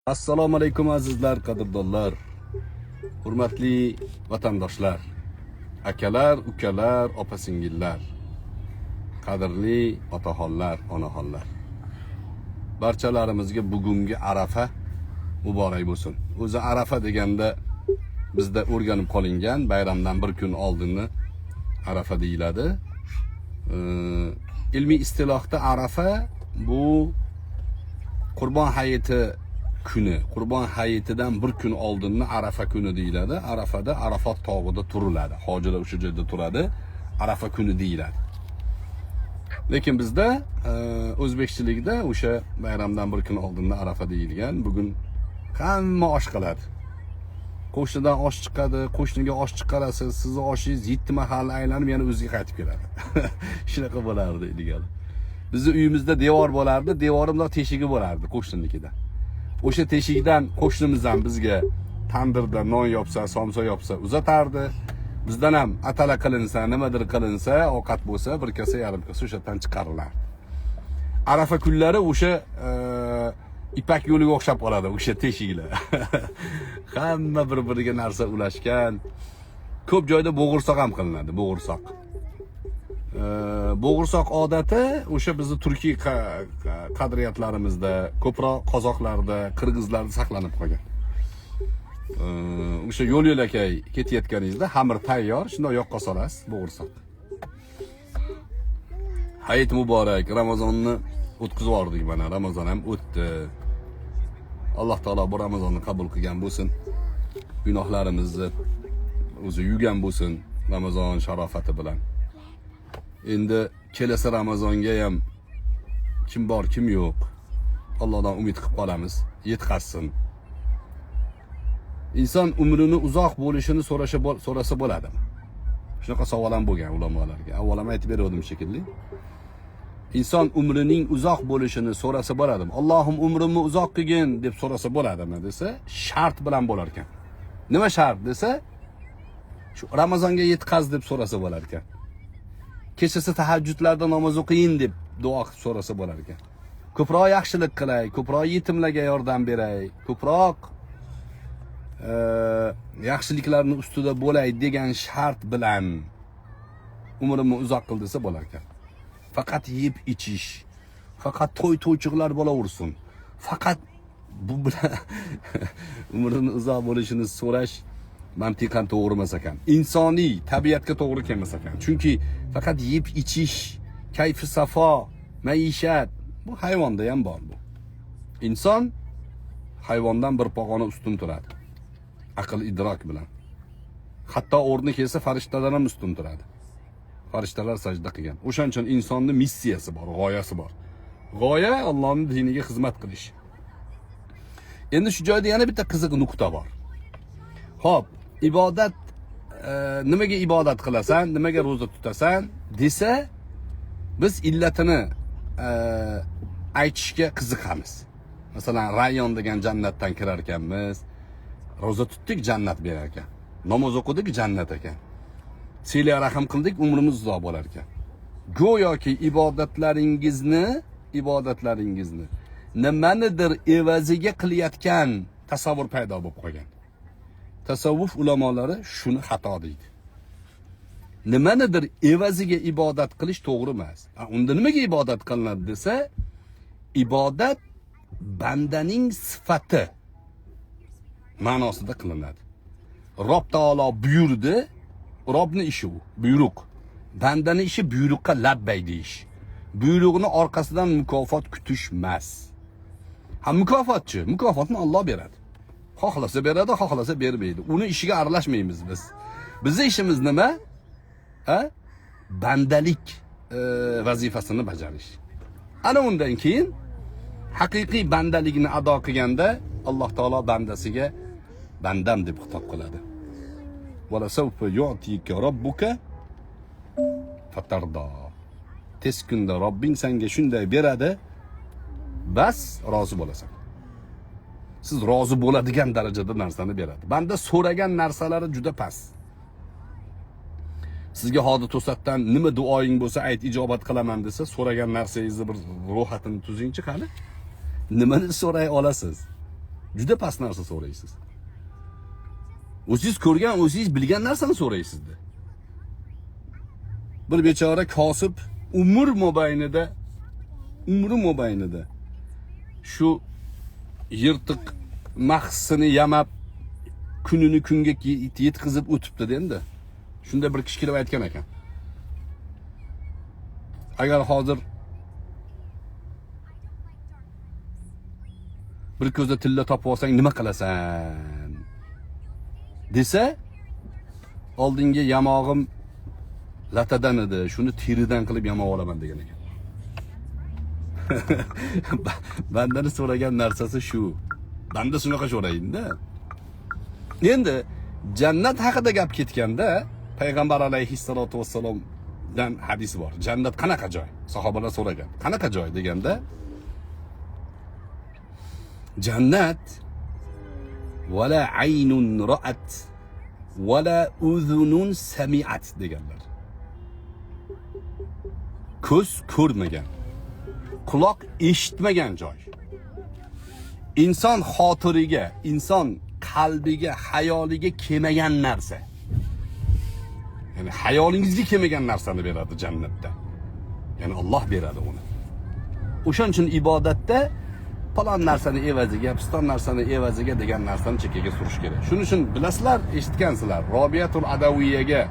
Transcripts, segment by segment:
Assalomu alaykum azizlar, qadrdonlar, hurmatli vatandoshlar, akalar, ukalar, opa-singillar, qadrli otaxonlar, onaxonlar. Barchalarimizga bugungi Arafa muborak bo'lsin. O'zi Arafa deganda bizda o'rganib qolingan bayramdan bir kun oldinni Arafa deyiladi. Ilmiy istilohda Arafa bu Qurbon hayiti kuni, Qurbon hayitidan bir kun oldinni Arafa kuni deyiladi. Arafada Arafat tog'ida turiladi. Hojilar o'sha joyda turadi. Arafa kuni deyiladi. Lekin bizda o'zbekchilikda o'sha bayramdan bir kun oldinni Arafa deyilgan. Bugun hamma osh qiladi. Qo'shnidan osh chiqadi, qo'shniga osh chiqarasiz, sizni oshingiz 7 mahal aylanib yana o'ziga qaytib keladi. Shunaqa bo'lardi ilgari. Bizni uyimizda devor bo'lardi, devorimda teshigi bo'lardi qo'shninikida. O'sha teshikdan qo'shnimiz ham bizga tandirda non yopsa, somsa yopsa uzatardi. Bizdan ham atala qilinsa, nimadir qilinsa, ovqat bo'lsa, bir kosa yarim kosa o'shadan chiqarilardi. Arafa kunlari o'sha ipak yo'liga o'xshab qoladi o'sha teshiklar. Hamma bir-biriga narsa ulashgan. Ko'p joyda bo'g'irsoq ham qilinadi, bo'g'irsoq. Bo'g'irsoq odati o'sha bizni turkiy qadriyatlarimizda, ko'proq qozoqlarda, qirg'izlarda saqlanib qolgan. O'sha yo'l-yo'lakay ketayotganingizda xamir tayyor, shunday yoqqa solasiz bo'g'irsoq. Hayit muborak, Ramazonni o'tkazib yubordik mana, Ramazon ham o'tdi. Alloh taolo bu Ramazonni qabul qilgan bo'lsin. Gunohlarimizni o'zi yugan bo'lsin Ramazon sharofati bilan. Endi kelasi Ramazonga ham kim bor, kim yo'q. Allohdan umid qilib qolamiz, yetkazsin. Inson umrini uzoq bo'lishini so'rasa bo'ladimi? Shunaqa savol ham bo'lgan ulamolarga. Avval ham aytib berdim shekilli. Inson umrining uzoq bo'lishini so'rasa bo'ladimi? Allohim umrimni uzoq qilgin deb so'rasa bo'ladimi desa, shart bilan bo'lar ekan. Nima shart desa, shu Ramazonga yetkaz deb so'rasa bo'lar ekan. Kechasi tahajjudlarda namoz o'qiyin deb duo qilib so'rasa bo'lar ekan. Ko'proq yaxshilik qilay, ko'proq yetimlarga yordam beray, ko'proq yaxshiliklarning ustida bo'lay degan shart bilan umrimni uzoq qil desa bo'lar ekan. Faqat yeb ichish, faqat to'y-to'ychiqlar bo'laversin. Faqat bu bilan umrini uzoq bo'lishini so'rash mantiqan to'g'ri emas ekan. Insoniy tabiatga to'g'ri kelmas ekan. Chunki faqat yeb ichish, kayfi safo, maishat bu hayvonda ham bor bu. Inson hayvondan bir pog'ona ustun turadi. Aql idrok bilan. Hatto o'rni kelsa farishtalardan ham ustun turadi. Farishtalar sajda qilgan. O'shaning uchun insonning missiyasi bor, g'oyasi bor. G'oya Allohning diniga xizmat qilish. Endi shu joyda yana bitta qiziq nuqta bor. Xo'p, ibodat nimaga ibodat qilasan, nimaga roza tutasan desa, biz illatini aytishga qiziqamiz. Masalan, Rayyon degan jannatdan kirar ekanmiz. Roza tutdik, jannat berar ekan. Namoz o'qidik, jannat ekan. Siyla rahim qildik, umrimiz uzoq bo'lar ekan. Go'yoki ibodatlaringizni nimanidir evaziga qilayotgan tasavvur paydo bo'lib qolgan. Tasavvuf ulamolari shuni xato deydi. Nimanidir evaziga ibodat qilish to'g'ri emas. Unda nimaga ibodat qilinadi desa, ibodat bandaning sifati ma'nosida qilinadi. Rob taolo buyurdi, Robning ishi bu, buyruq. Bandaning ishi buyruqqa labbay deyish. Buyruqni orqasidan mukofot kutish emas. Ha, mukofotchi, mukofotni Alloh beradi. Xohlasa beradi, xohlasa bermaydi. Uni ishiga aralashmaymiz biz. Bizning ishimiz nima? Bandalik vazifasini bajarish. Ana undan keyin haqiqiy bandalikni ado qilganda Alloh taolo bandasiga bandam deb xitob qiladi. Wala sawfa yu'tika robbuka fatarda. Tez kunda Robbing senga shunday beradi, bas rozi bo'lasan. Siz rozi bo'ladigan darajada narsani beradi. Banda so'ragan narsalari juda past. Sizga hozir to'satdan nima duoying bo'lsa ayt, ijobat qilaman desa, so'ragan narsangizni bir ro'yxatini tuzingchi qani. Nimani so'ray olasiz? Juda past narsa so'raysiz. O'zingiz ko'rgan, o'zingiz bilgan narsani so'raysizda. Bir bechora kosib umr mobaynida shu yirtiq mahsini yamab kunini kunga yetkazib o'tibdi endi. Shunda bir kishi kelib aytgan ekan. Agar hozir bir ko'zda tilla topib olsang nima qilasan desa, oldinga yamog'im latadan edi, shuni teridan qilib yamoq olaman degan ekan. Bandan so'ragan narsasi shu. Banda shunaqa so'raydi-da. Endi jannat haqida gap ketganda payg'ambar alayhissalatu vassalomdan hadis bor. Jannat qanaqa joy? Sahobalar so'ragan. Qanaqa joy deganda, jannat wala aynun ra'at wala uzunun sami'at deganlar. Ko'z ko'rmagan, quloq eshitmagan joy. Inson xotiriga, inson qalbiga, hayoliga kelmagan narsa. Yani hayolingizga kelmagan narsani beradi jannatda. Yani Alloh beradi uni. O'shaning uchun ibodatda falon narsani evaziga, piston narsani evaziga degan narsani chekkaga surish kerak. Shuning uchun bilasizlar, eshitgansizlar, Robiyatul Adawiyaga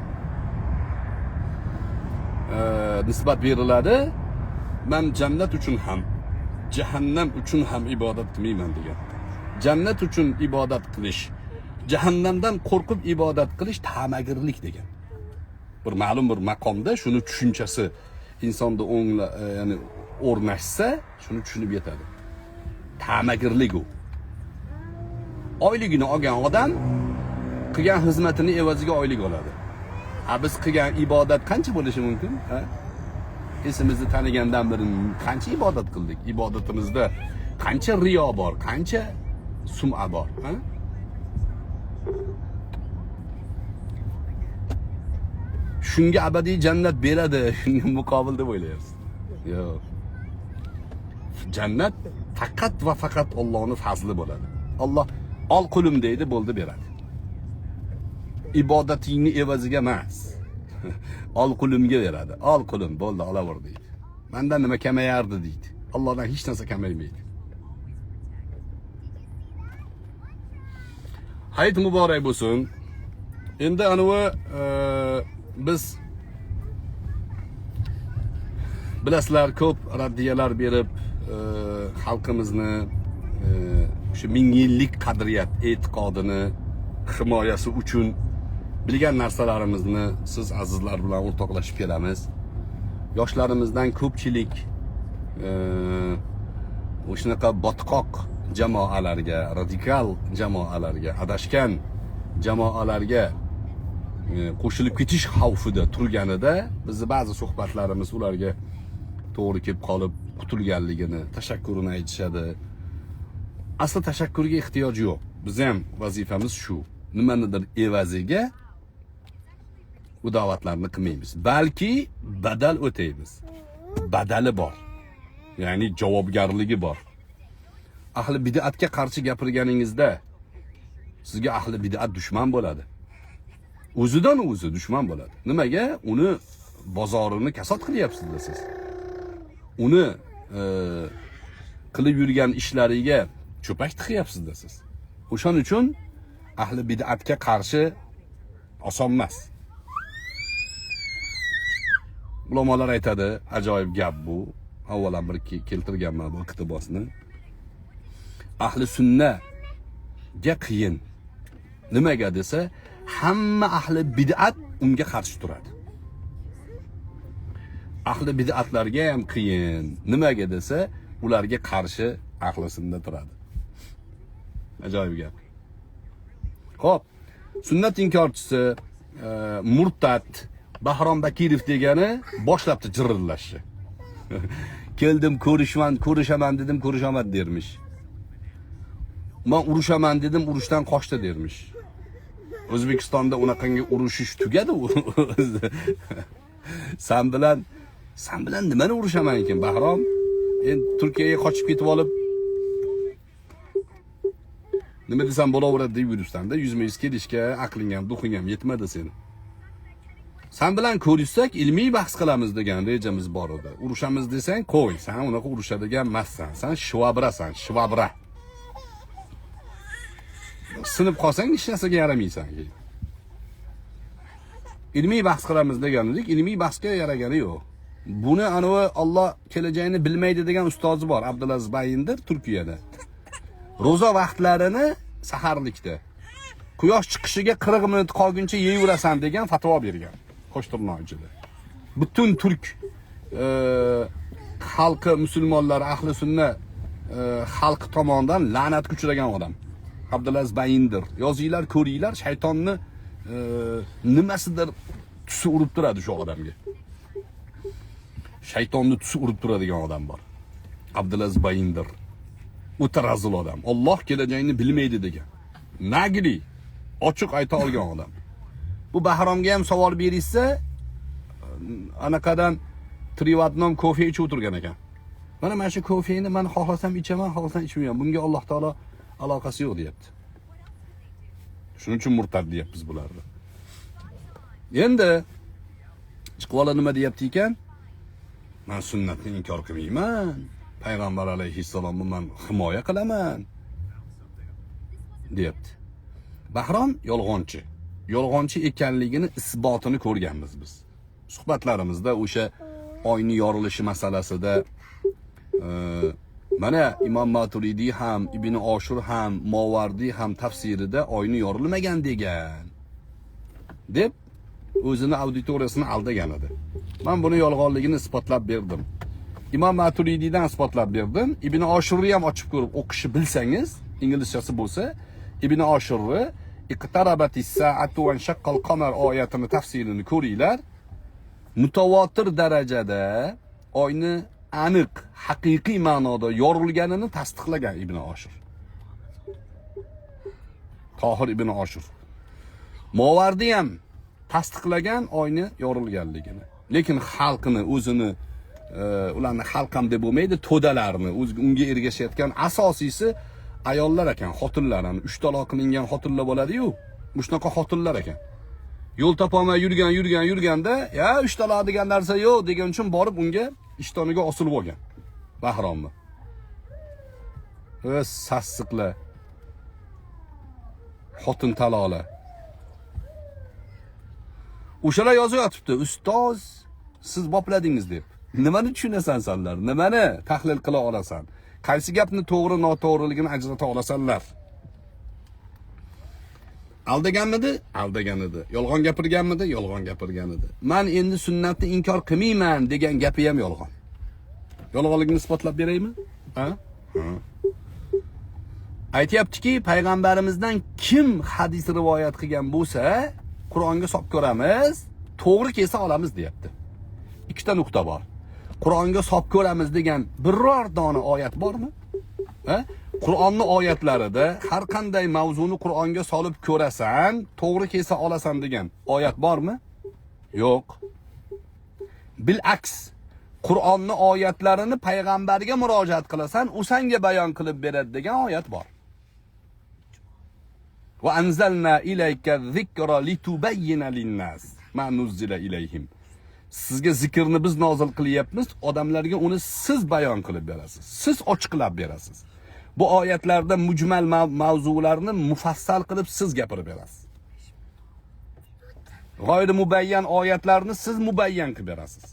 nisbat beriladi. Men jannat uchun ham, jahannam uchun ham ibodat qilmayman degan. Jannat uchun ibodat qilish, jahannamdan qo'rqib ibodat qilish tamagirlik degan. Bir ma'lum bir maqomda shuni tushunchasi insonda ya'ni o'rnashsa, shuni tushunib yetadi. Tamagirlik u. Oyligini olgan odam qilgan xizmatini evaziga oylik oladi. Biz qilgan ibodat qancha bo'lishi mumkin? Esimizni tanigandan beri qancha ibodat qildik? Ibodatimizda qancha riyo bor, qancha sum'a bor, Shunga abadiy jannat beradi, shunga muqobil deb o'ylayapsiz. Yo'q. Jannat faqat va faqat Allohning fazli bo'ladi. Alloh ol qulim deydi, bo'ldi beradi. Ibodatingni evaziga emas. Ol qulimga beradi. Ol qulim bo'ldi, olaver deydi. Mendan nima kamayardi deydi. Allohdan hech narsa kamaymaydi. Hayit muborak bo'lsin. Endi anavi biz bilasizlar, ko'p raddiyalar berib xalqimizni shu 1000 yillik qadriyat e'tiqodini himoyasi uchun bilgan narsalarimizni siz azizlar bilan o'rtoqlashib kelamiz. Yoshlarimizdan ko'pchilik o'shanaqa botqoq jamoalarga, radikal jamoalarga, adashgan jamoalarga qo'shilib ketish xavfida turganida bizni ba'zi suhbatlarimiz ularga to'g'ri kelib qolib qutulganligini, tashakkurini aytishadi. Asli tashakkurga ehtiyoj yo'q. Biz ham vazifamiz shu. Nimanidir evaziga bu da'vatlarni qilmaymiz. Balki badal o'taymiz. Badali bor. Ya'ni javobgarligi bor. Ahli bid'atga qarshi gapirganingizda sizga ahli bid'at dushman bo'ladi. O'zidan o'zi dushman bo'ladi. Nimaga? Uni bozorini kasod qilyapsizlar siz. Uni qilib yurgan ishlariga cho'pak tiqyapsizlar siz. O'shaning uchun ahli bid'atga qarshi oson emas. Ulamolar aytadi, ajoyib gap bu. Avvalan bir keltirganman bu iqtibosni. Ahli sunnaga qiyin. Nimaga desa, hamma ahli bid'at unga qarshi turadi. Ahli bid'atlarga ham qiyin. Nimaga desa, ularga qarshi ahli sunna turadi. Ajoyib gap. Xo'p, sunnat inkorchisi murtad Bahrom Bakirov degani boshlabdi jirillashni. Keldim ko'rishaman dedim, ko'rishaman dermish. Men urushaman dedim, urushdan qochdi dermish. O'zbekistonda unaqangi urushish tugadi u. Sen bilan nimani urushaman ekan Bahrom? Endi Turkiyaga qochib ketib olib Nima desam bo'laveradi deb yuribsan-da, yuzma-yuz kelishga aqling ham, duxing ham yetmadi seni. Sen bilan ko'rishsak, ilmiy bahs qilamiz degan rejamiz bor edi. Urushamiz desang, qo'y, sen unaqa urushadigan emassan. Sen shvabrasan, shvabra. Sinib qolsang hech narsaga yaramaysan. İlmiy bahs qilamiz degan edik, ilmiy bahsga yaragani yo'q. Buni anavi Alloh kelajagini bilmaydi degan ustozi bor, Abdulaziz Bayindir, Turkiyada. Ro'za vaqtlarini saharlikda quyosh chiqishiga 40 minut qolguncha yeyverasan degan fatvo bergan. Qo'shtirnochida. Butun turk xalqi, musulmonlar, ahli sunna xalqi tomonidan la'natga uchragan odam. Abdulaziz Bayindir. Yozinglar, ko'ringlar, shaytonni nimasidir tusi urib turadi shu odamga. Shaytonni tusi urib turadigan odam bor. Abdulaziz Bayindir. O'ta razil odam. Alloh kelajagini bilmaydi degan. Nagli ochiq ayta olgan odam. Bu Bahromga ham savol berishsa, anaqadan Trivatnom kofe ichib o'tirgan ekan. Mana shu kofeni men xohlasam ichaman, xohlasam ichmayman. Bunga Alloh taolo aloqasi yo'q deyapti. Shuning uchun murtad deyapmiz bularni. Endi chiqvola nima deyapti ekan? Men sunnatni inkor qilmayman. Payg'ambar alayhissalomni men himoya qilaman deyapti. Bahrom yolg'onchi. Yolg'onchi ekanligini isbotini ko'rganmiz biz. Suhbatlarimizda o'sha oyni yorilishi masalasida mana Imom Maturidiy ham, Ibn Oshur ham, Movardiy ham tafsirida oyni yorilmagan degan deb o'zini auditoriyasini aldagan edi. Men buni yolg'onligini isbotlab berdim. Imom Maturidiydan isbotlab berdim. Ibn Oshurni ham ochib ko'rib o'qishni bilsangiz, inglizchasi bo'lsa, Ibn Oshurni iqtarabatis sa'atu wa shaqqal qamar oyatini tafsirini ko'ringlar. Mutavotir darajada oyni aniq, haqiqiy ma'noda yorilganini tasdiqlagan Ibn Oshur. Tohir Ibn Oshur. Movardi ham tasdiqlagan oyni yorilganligini. Lekin xalqini o'zini ularni xalq ham deb bo'lmaydi, to'dalarni unga ergashayotgan asosiysi ayollar ekan, xotinlar, 3 taloq qilingan xotinlar bo'ladi-yu, shunaqa xotinlar ekan. Yo'l topolmay yurganda, ya 3 taloq degan narsa yo'q degan uchun borib unga ishtoniga osilib olgan. Bahromni. Sassiqlar. Xotin taloqlar. O'shalar yozib yotibdi, ustoz, siz bopladingiz deb. Nimani tushunasan senlar? Nimani tahlil qila olasan? Qaysi gapni to'g'ri, noto'g'riligini ajrata olasanlar? Aldaganmidi? Aldagan edi. Yolg'on gapirganmidi? Yolg'on gapirgan edi. Men endi sunnatni inkor qilmayman degan gapi ham yolg'on. Yolg'onligini isbotlab beraymi? Ha? Aytayaptiki, payg'ambarimizdan kim hadis rivoyat qilgan bo'lsa, Qur'onga solib ko'ramiz, to'g'ri kelsa olamiz deyapti. Ikkita nuqta bor. Qur'onga solib ko'ramiz degan biror dona oyat bormi? Ha? Qur'onning oyatlarida har qanday mavzuni Qur'onga solib ko'rasan, to'g'ri kelsa olasan degan oyat bormi? Yo'q. Bil aks, Qur'onning oyatlarini payg'ambarga murojaat qilasan, u senga bayon qilib beradi degan oyat bor. Va anzalna ilayka zikra litubayyina lin-nas ma nuzila ilayhim. Sizga zikrni biz nozil qilyapmiz, odamlarga uni siz bayon qilib berasiz. Siz ochiqlab berasiz. Bu oyatlarda mujmal mavzularni mufassal qilib siz gapirib berasiz. G'oyri mubayyan oyatlarni siz mubayyan qilib berasiz.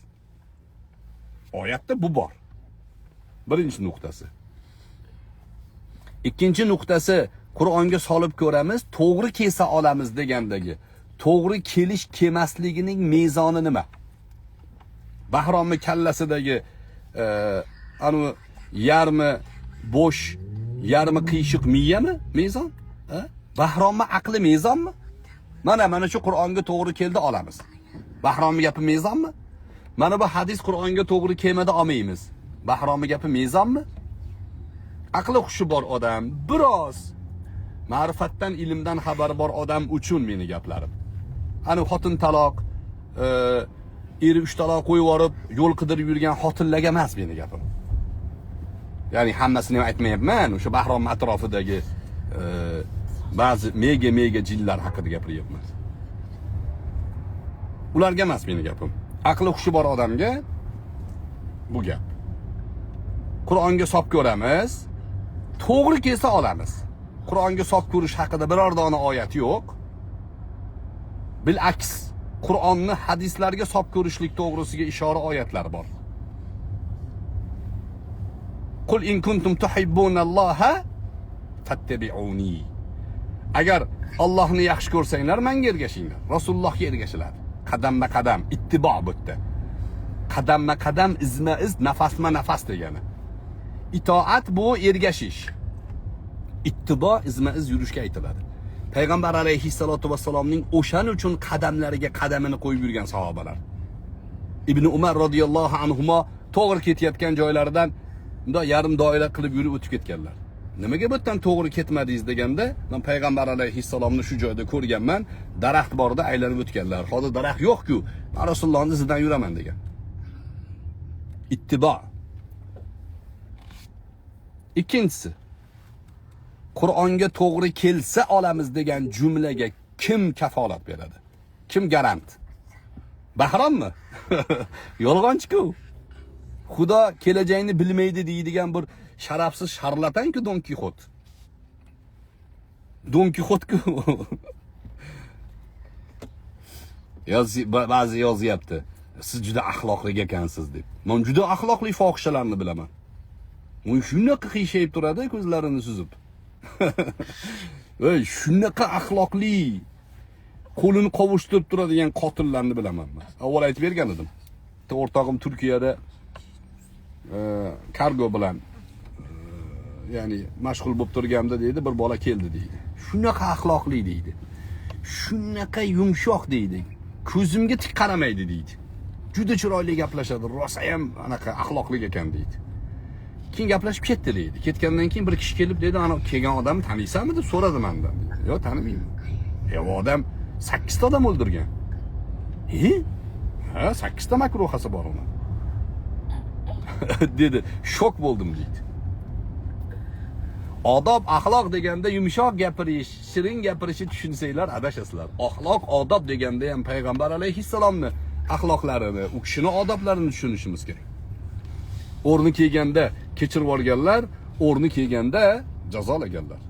Oyatda bu bor. Birinchi nuqtasi. Ikkinchi nuqtasi, Qur'onga solib ko'ramiz, to'g'ri kelsa olamiz degandagi to'g'ri kelish kelmasligining mezoni nima? Bahromni kallasidagi anu yarmi bo'sh, yarmi qiyshiq miyami mezon? Bahromni aqli mezonmi? Mana shu Qur'onga to'g'ri keldi olamiz. Bahromni gapi mezonmi? Mana bu hadis Qur'onga to'g'ri kelmadi olmaymiz. Bahromni gapi mezonmi? Aqli hushi bor odam, biroz ma'rifatdan, ilmdan xabari bor odam uchun meni gaplarim. Ani xotin taloq, eri 3 taloq qo'yib yorib, yo'l qidirib yurgan xotinlarga emas meni gapim. Ya'ni hammasini ham aytmayapman, o'sha Bahrom atrofidagi ba'zi mega jinlar haqida gapiryapman. Ularga emas meni gapim. Aqli hushi bor odamga bu gap. Qur'onga sop ko'ramiz, to'g'ri kelsa olamiz. Qur'onga sop ko'rish haqida biror dona oyat yo'q. Bil'aks, Qur'onni hadislarga sop ko'rishlik to'g'risiga ishora oyatlar bor. Qul in kuntum tuhibbunalloha fattabi'uni. Agar Allohni yaxshi ko'rsanglar, menga ergashinglar. Rasulullohga ergashiladi. Qadamma-qadam ittibo bo'tdi. Qadamma-qadam, izma-iz, nafasma-nafas degani. Itoat bu ergashish. Ittibo izma-iz yurishga aytiladi. Payg'ambar alayhissalatu vassalomning o'shan uchun qadamlariga qadamini qo'yib yurgan sahobalar. Ibn Umar radhiyallohu anhuma to'g'ri ketayotgan joylaridan bunday yarim doira qilib yurib o'tib ketganlar. Nimaga bu yerdan to'g'ri ketmadingiz deganda, men payg'ambar alayhissalomni shu joyda ko'rganman, daraxt borda aylanib o'tganlar. Hozir daraxt yo'q-ku, men Rasulullohning izidan yuraman degan. Ittibo. Ikkinchisi, Qur'onga to'g'ri kelsa olamiz degan jumlaga kim kafolat beradi? Kim garant? Bahrommi? Yolg'onchi-ku. Xudo kelajagini bilmaydi deydigan bir sharafsiz sharlatan-ku Don Kixot. Don Kixot-ku. Ba'zi yozyapti. Siz juda axloqli ekansiz deb. Men juda axloqli fohishalarni bilaman. Men shunaqa qiyshayib turadi, ko'zlarini suzib. Ey, shunaqa axloqli, qo'lini qovushtirib turadigan qotillarni bilaman men. Avval aytib bergan edim. O'rtog'im Turkiyada kargo bilan ya'ni mashg'ul bo'lib turganimda deydi, bir bola keldi deydi. Shunaqa axloqli deydi. Shunaqa yumshoq deydi. Ko'zimga tik qaramaydi deydi. Juda chiroyli gaplashadi, rosa ham anaqa axloqli ekan deydi. Keyin gaplashib ketdi deydi. Ketgandan keyin bir kishi kelib dedi, "Ana kelgan odamni taniysanmi?" deb so'radi mendan. "Yo'q, tanimayman." "U odam 8 ta odam o'ldirgan." Ha, 8 ta makruhasi bor uni. dedi. Shok bo'ldim deydi. Odob, axloq deganda yumshoq gapirish, shirin gapirishni tushunsanglar adashasizlar. Axloq, odob deganda ham payg'ambar alayhissalomni axloqlarini, u kishining odoblarini tushunishimiz kerak. O'rni kelganda kechirib yuborganlar, o'rni kelganda jazolaganlar.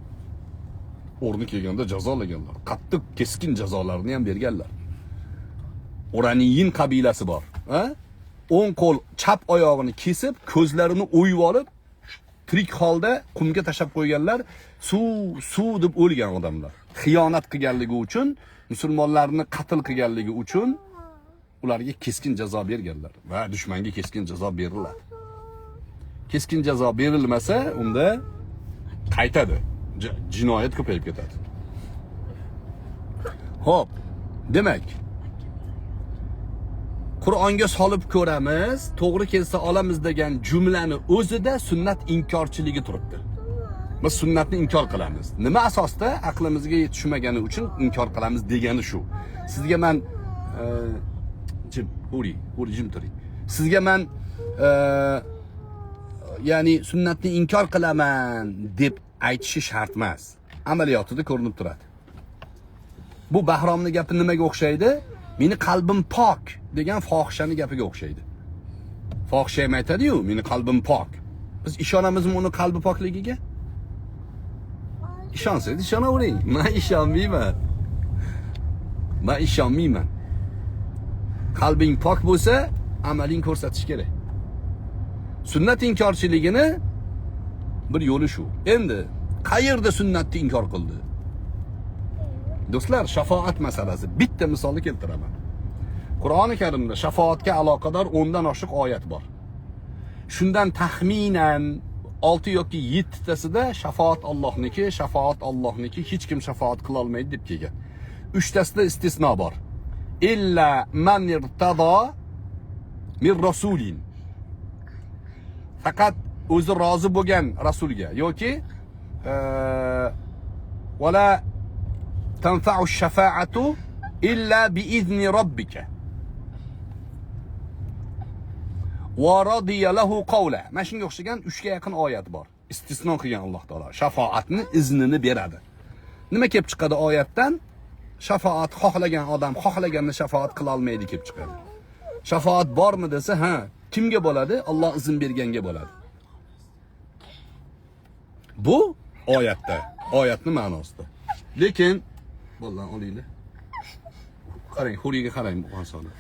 O'rni kelganda jazolaganlar. Qattiq, keskin jazolarni ham berganlar. O'raniyin qabilasi bor, ha? O'ng qo'l chap oyog'ini kesib, ko'zlarini o'yib olib, tirik holda qumga tashab qo'yganlar, suv deb o'lgan odamlar. Xiyonat qilganligi uchun, musulmonlarni qatl qilganligi uchun ularga keskin jazo berganlar va dushmanga keskin jazo beriladi. Keskin jazo berilmasa, unda qaytadi. Jinoyat ko'payib ketadi. Xo'p, demak, Qur'onga solib ko'ramiz, to'g'ri kelsa olamiz degan jumlani o'zida sunnat inkorchiligi turibdi. Biz sunnatni inkor qilamiz. Nima asosda? Aqlimizga yetishmagani uchun inkor qilamiz degani shu. Sizga men jim turing. Sizga men ya'ni sunnatni inkor qilaman deb aytishi shart emas. Amaliyotida ko'rinib turadi. Bu Bahromning gapi nimaga o'xshaydi? Meni qalbim pok degan fohishani gapiga o'xshaydi. Fohisha ham aytadi-yu, meni qalbim pok. Biz ishonamizmi uni qalbi pokligiga? Ishonsangiz ishonavering. Men ishonmayman. Qalbing pok bo'lsa, amaling ko'rsatish kerak. Sunnat inkorchiligini bir yo'li shu. Endi qayerda sunnatni inkor qildi? Do'stlar, shafaat masalasi. Bitta misolni keltiraman. Qur'oni Karimda shafaatga aloqador 10 dan oshiq oyat bor. Shundan taxminan 6 yoki 7 tasida shafaat Allohniki, hech kim shafaat qila olmaydi deb kelgan. 3 tasida istisno bor. Illa man irtada min rasulin. Faqat o'zi rozi bo'lgan rasulga yoki wala tanfa'u shafa'atu illa bi izni robbika. Wa radiya lahu qawla. Mana shunga o'xshagan 3 ga yaqin oyat bor. istisno qilgan Alloh taolo. Shafoatni iznini beradi. Nima kelib chiqadi oyatdan? Shafoat xohlagan odam xohlaganini shafoat qila olmaydi kelib chiqadi. Shafoat bormi desa, ha, kimga bo'ladi? Alloh izn berganga bo'ladi. Bu oyatda, oyatning ma'nosida. Lekin bo'lgan olinglar. Qarang, xuriga qarang bu insonni.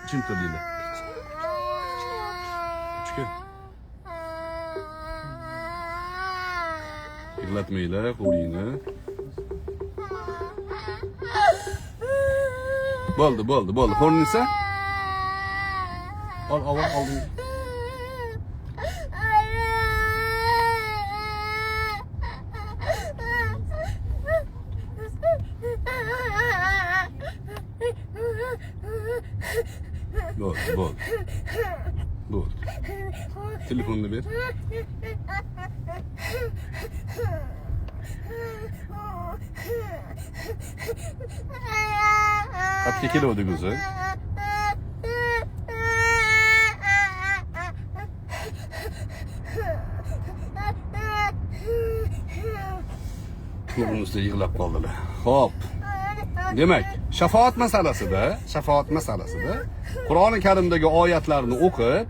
Kim turdinglar? Chiqi. Yig'latmaylar xuringni. Bo'ldi. Xo'rnisa? Ol, olding. Bo'ldi. Telefonni ber. Qatga keluvdik o'zi. Ko'rinishda yig'lab qoldilar. Xo'p. Demak, shafoat masalasida Qur'oni Karimdagi oyatlarni o'qib,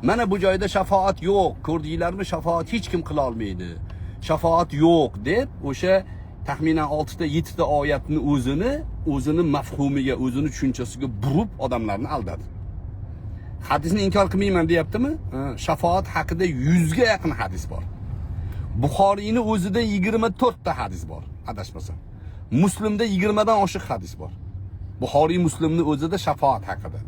mana bu joyda shafoat yo'q, ko'rdinglarmi? Shafoat hech kim qila olmaydi. Shafoat yo'q deb o'sha taxminan 6 ta 7 ta oyatni o'zini mafhumiga, o'zini tushunchasiga burib odamlarni aldadi. Hadisni inkor qilmayman deyaptimi? Shafoat haqida 100 ga yaqin hadis bor. Buxoriyning o'zida 24 ta hadis bor, adashmasam. Muslimda 20 dan oshiq hadis bor. Buxoriy Muslimning o'zida shafoat haqida.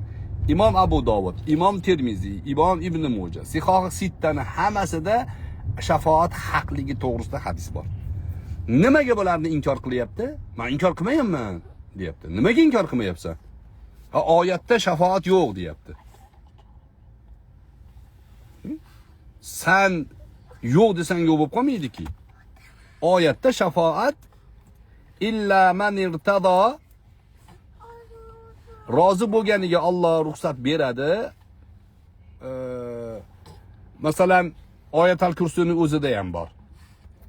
İmam Abu Davud, İmam Tirmizi, İmam İbn Moja, Sihah Sittani hammasida shafoat haqligi to'g'risida hadis bor. Nimaga bularni inkor qilyapti? Men inkor qilmayapman, deyapti. Nimaga inkor qilmayapsan? Oyatda shafoat yo'q, deyapti. Sen yo'q desang yo'q bo'lib qolmaydi-ki. Oyatda shafoat illa man irtada rozi bo'lganiga Alloh ruxsat beradi. Masalan, Oyatul Kursining o'zida ham bor.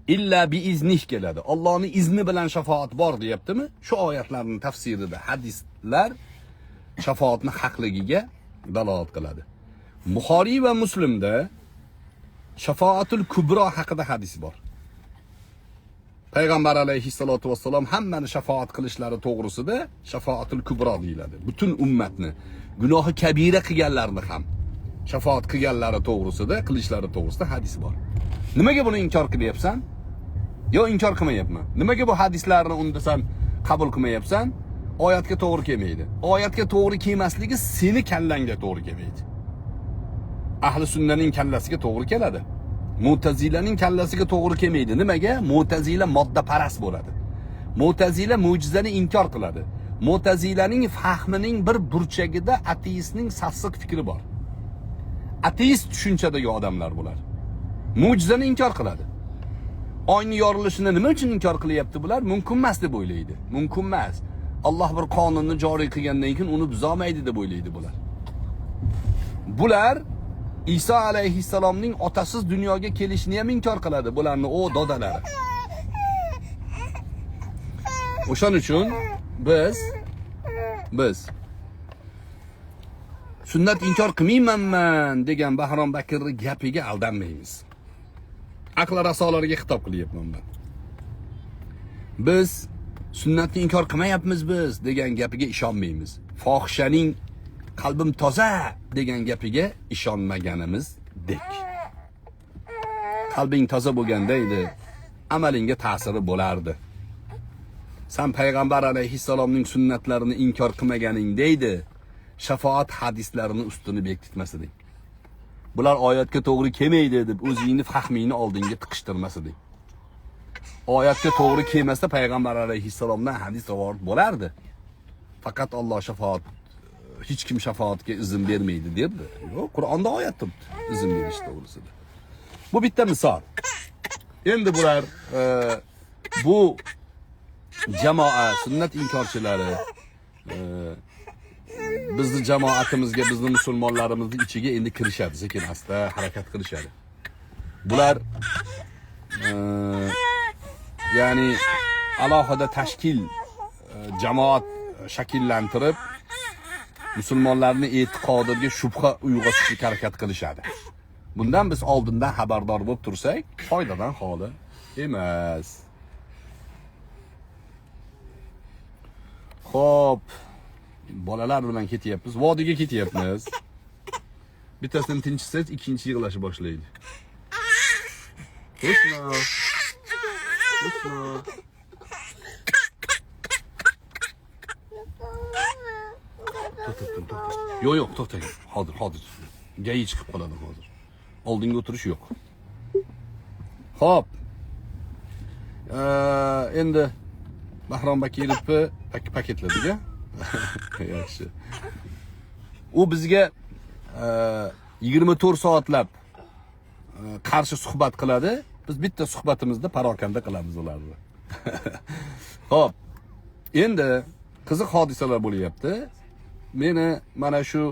İlla bi iznih keladi. Allohning izni bilan shafoat bor, deyaptimi? Shu oyatlarning tafsirida hadislar shafoatning haqligiga dalolat qiladi. Buxoriy va Muslimda Shafoatul Kubro haqida hadis bor. Payg'ambar alayhissalatu vassalom hammani shafoat qilishlari to'g'risida Shafoatul Kubro deyiladi. Butun ummatni, gunohi kabira qilganlarni ham shafoat qilganlari to'g'risida, qilishlari to'g'risida hadis bor. Nimaga buni inkor qilyapsan? Yo, inkor qilmayapman. Nimaga bu hadislarni undasan qabul qilmayapsan? Oyatga to'g'ri kelmaydi. Oyatga to'g'ri kelmasligi seni kallangga to'g'ri kelmaydi. Ahli sunnaning kallasiga to'g'ri keladi. Mu'tazilaning kallasiga to'g'ri kelmaydi. Nimaga? Mu'tazila modda parast bo'ladi. Mu'tazila mo'jizani inkor qiladi. Mu'tazilaning fahmining bir burchagida ateistning sassiq fikri bor. Ateist tushunchadagi odamlar bular. Mo'jizani inkor qiladi. Oyning yorilishini nima uchun inkor qilyapti bular? Mumkin emas deb o'ylaydi. Mumkin emas. Alloh bir qonunni joriy qilgandan keyin uni buzolmaydi deb o'ylaydi bular. Bular İsa alayhissalomning otasiz dunyoga kelishini ham inkor qiladi. Bularni o dodalari. O'shaning uchun biz sunnat inkor qilmayman degan Bahrom Bakirning gapiga aldanmaymiz. Aql rasolariga xitob qilyapman men. Biz sunnatni inkor qilmayapmiz biz degan gapiga ishonmaymiz. Fohishaning qalbim toza degan gapiga ishonmaganimizdek. Qalbing toza bo'lganda edi, amalingga ta'siri bo'lardi. Sen Payg'ambar alayhissalomning sunnatlarini inkor qilmaganingda edi, shafoat hadislarini ustini bekitmas eding. Bular oyatga to'g'ri kelmaydi deb o'zingni fahmingni oldinga tiqishtirmas eding. Oyatga to'g'ri kelmasa Payg'ambar alayhissalomdan hadis rivoyat bo'lardi. Faqat Alloh shafoat, hech kim shafoatga izn bermaydi debdi. Yo'q, Qur'onda oyat turibdi izn berish to'g'risida. Bu bitta misol. Endi bular bu jamoa sunnat inkorchilari bizni jamoatimizga, bizni musulmonlarimizni ichiga endi kirishadi, sekin asta harakat qilishadi. Bular ya'ni alohida tashkil jamoat shakllantirib musulmonlarning e'tiqodiga shubha uyg'otishga harakat qilishadi. Bundan biz oldindan xabardor bo'lib tursak, foydadan xoli emas. Xo'p, bolalar bilan ketyapmiz, vodiyga ketyapmiz. Bittasini tinchisiz, ikkinchi yig'lashi boshlaydi. Husna. Yo'q, to'xtang. Hozir. Gayi chiqib qoladi hozir. Oldinga o'tirish yo'q. Xo'p. Endi Bahrom Bakirovni paketladiga. Yaxshi. U bizga 24 soatlab qarshi suhbat qiladi. Biz bitta suhbatimizda parokanda qilamiz ularni. Xo'p. Endi qiziq hodisalar bo'lyapti. Meni mana shu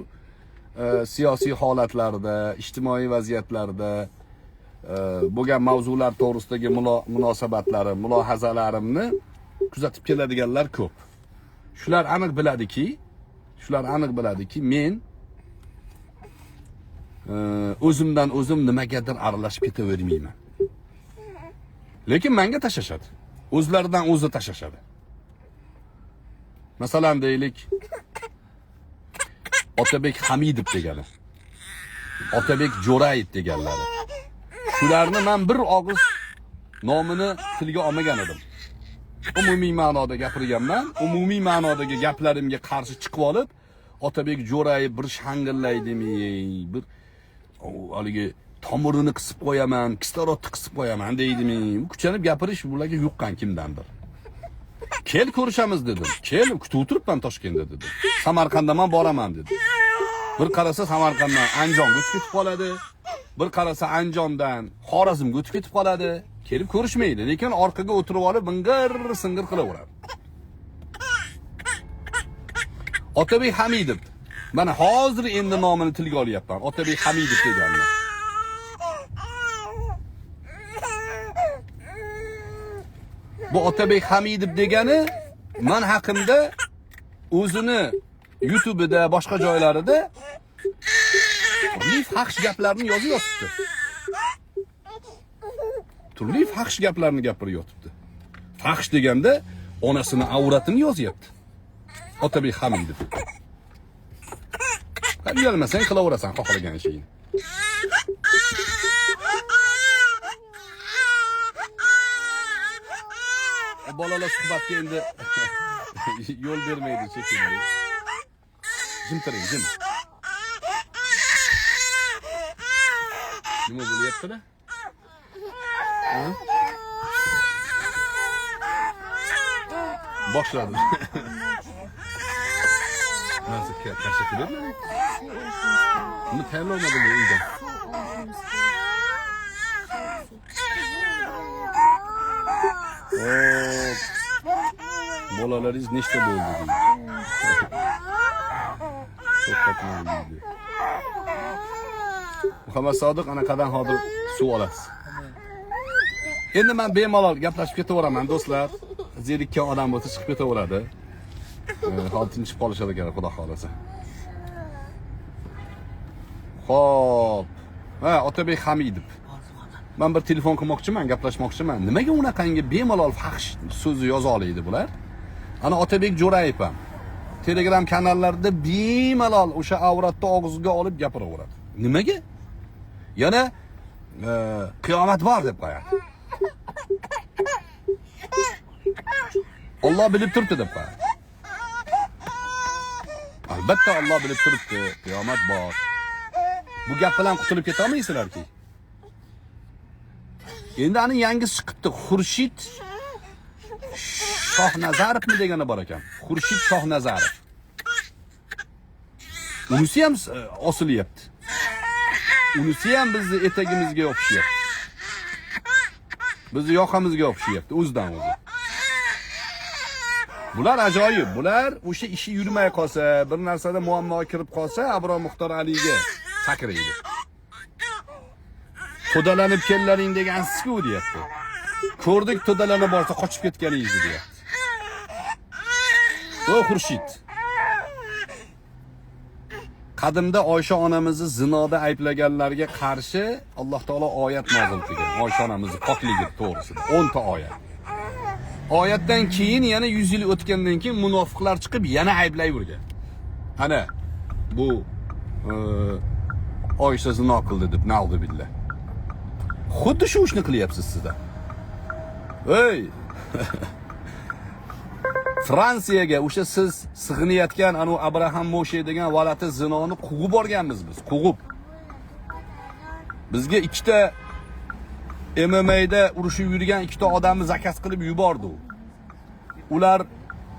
siyosiy holatlarda, ijtimoiy vaziyatlarda bo'lgan mavzular to'g'risidagi munosabatlarim, mulohazalarimni kuzatib keladiganlar ko'p. Shular aniq biladiki, men o'zimdan o'zim nimagadir aralashib ketavermayman. Lekin menga tashashadi. O'zlaridan o'zi tashashadi. Masalan deylik, Otabek Hamidov degani, Otabek Jo'rayev deganlari. Shularni men bir og'iz nomini tilga olmagan edim. Umumiy ma'noda gapirganman. Umumiy ma'nodagi gaplarimga qarshi chiqib olib, Otabek Jo'rayev bir shang'illaydimi, bir haligi tomirini qisib qo'yaman, kislorodni qisib qo'yaman deydimi. Kuchanib gapirish bularga yuqqan kimdandir. Kel ko'rishamiz dedim. Kel kutib o'tiribman Toshkentda dedim. Samarqandga men boraman dedi. Bir qarasa Samarqanddan Andijonga o'tib ketib qoladi. Bir qarasa Andijondan Xorazmga o'tib ketib qoladi. Kelib ko'rishmaydi, lekin orqaga o'tirib olib singir qilaveradi. Otabek Hamidov. Mana hozir endi nomini tilga olyapman. Otabek Hamidov deganlar. Bu Otabek Hamidov degani men haqimda o'zini YouTube'da, boshqa joylarida turli fahsh gaplarni yozib yotibdi. Turli fahsh gaplarni gapirib yotibdi. Fahsh deganda onasini avratini yozyapti. Otabek Hamidov. Hadi uyalmasang qilaverasan xohlagan ishingni. Bolalar suhbatga endi yo'l bermaydi shekilli. Jim turing, jim. Nima bo'lyapti-da? Boshladim. Nasıl kaçak bilir mi? Bunu tayyorlamadım uyda. Bolalaringiz nechta bo'ldi deydi. To'xtatmaydi. Muhammad Sodiq anaqadan hozir suv olasiz. Endi men bemalol gaplashib ketaveraman do'stlar. Zerikkan odam bo'lsa chiqib ketaveradi. Hol tinchib qolishadi kerak, xudo xolasa. Xo'p. Otabek Hamidov. Men bir telefon qilmoqchiman, gaplashmoqchiman. Nimaga unaqangi bemalol fahsh so'zni yoza oladi bular? Ana Otabek Jo'rayev ham Telegram kanallarida bemalol o'sha avratni og'ziga olib gapiraveradi. Nimaga? Yana qiyomat bor deb qo'yadi. Alloh bilib turibdi deb qo'yadi. Albatta Alloh bilib turibdi, qiyomat bor. Bu gap bilan qutulib keta olmaysizlar-ki. Endi ani yangisi chiqibdi. Xurshid Shohnazarovmi degani bor ekan. Xurshid Shohnazarov. Unisi ham osilyapti. Unisi ham bizni etagimizga yopishyapti. Bizni yoqamizga yopishyapti o'zidan o'zi. Bular ajoyib. Bular o'sha ishi yurmay qolsa, bir narsada muammo kirib qolsa, Abro Muxtor Aliga chaqiraydi. To'dalanib kellaring degansiz-ku deyapti. Ko'rdik to'dalanib borsa qochib ketganingizni deyapti. O Xurshid. Qadimda Oysha onamizni zinoda ayblaganlarga qarshi Alloh taolo oyat nozil qilgan. Oysha onamizni pokligi to'g'risida 10 ta oyat. Oyatdan keyin yana 100 yil o'tgandan keyin munofiqlar chiqib yana ayblayvergan. Ana bu Oysha zino qildi deb na'udhu billah. Xuddi shu ishni qilyapsiz sizlar. Ey! Fransiyaga o'sha siz sig'inayotgan anu Abraham Moshe degan valati zinoni quvib borganmiz biz, quvib. Bizga ikkita MMA'da urushib yurgan ikkita odamni zakaz qilib yubordi u. Ular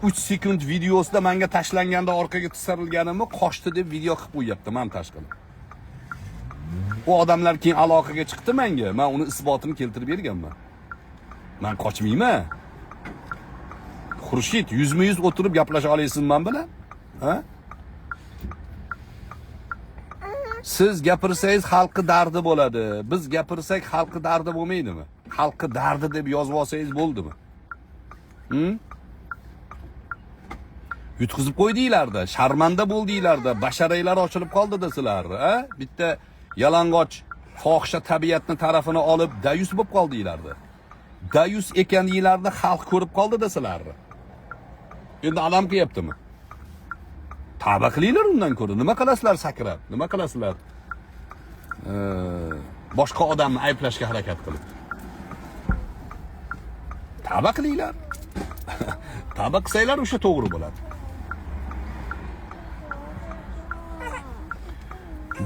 3 sekund videosida menga tashlanganda orqaga tisarilganimni qochdi deb video qilib qo'yapti montaj qilib. U odamlar keyin aloqaga chiqdi menga. Men uni isbotini keltirib berganman. Men qochmayman. Xurshid, yuzma-yuz o'tirib gaplasha olasizmi men bilan? Ha? Siz gapirsangiz xalqi dardi bo'ladi. Biz gapirsak xalqi dardi bo'lmaydimi? Xalqi dardi deb yozib olsangiz bo'ldimi? Yutqizib qo'ydinglar-da, sharmanda bo'ldinglar-da, basharaylar ochilib qoldi sizlar, ha? Bitta yalang'och fohisha tabiatni tarafini olib dayus bo'lib qoldinglar-da. Dayus ekaninglarni xalq ko'rib qoldi sizlarni. Endi alam qilyaptimi? Tavba qilinglar undan ko'ra. Nima qilasizlar sakrab? Nima qilasizlar? Boshqa odamni ayblashga harakat qilib. Tavba qilinglar. Tavba qilsanglar o'sha to'g'ri bo'ladi.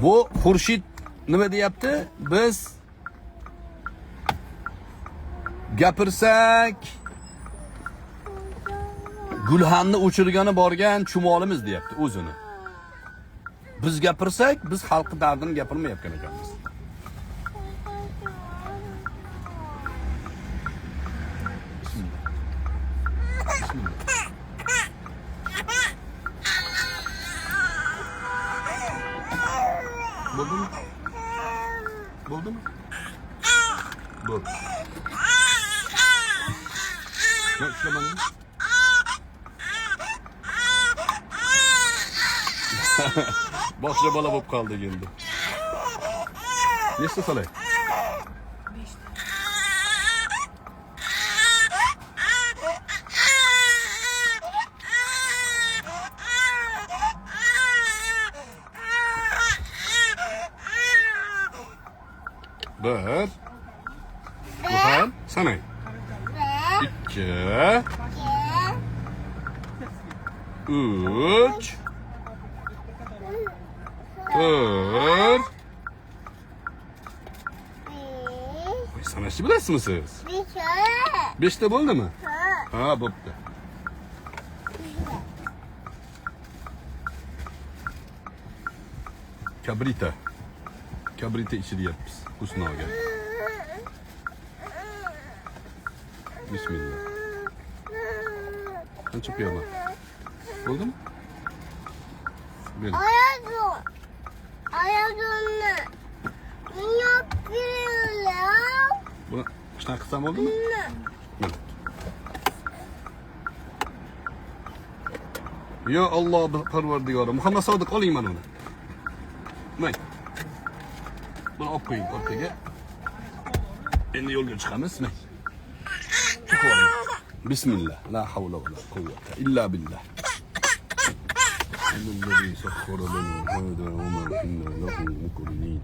Bu Xurshid nima deyapti? Biz gapirsak Gulhanni o'chirgani borgan chumolimiz deyapti o'zini. Biz gapirsak, biz xalqi dardini gapirmayotgan ekanmiz. Buldun mu? Buldun mu? Bul. Ne işlemenin? Boshqa bola bo'lib qoldi endi. Nechta solay? 5 Burhan, sanay. 2 3 4 Sanashni bilasizmi siz? 5 ta bo'ldimi? Ha, bo'pti. Kabrita ichiryapmiz. Usnoga. Bismillah. Qancha piyola? Bo'ldimi? Ayazonni. Yo'q kirlar. Buni qishdan qilsam bo'ldimi? Yo Alloh Parvardigori. Muhammad Sodiq oling mana uni. Mang. Buni olib qo'ying orqaga. Endi yo'lga chiqamiz. Mang. Chiqavering. Bismillah. La havla va la quvvata illa billah. الذي سخر لنا هذا وما كنا له مقرنين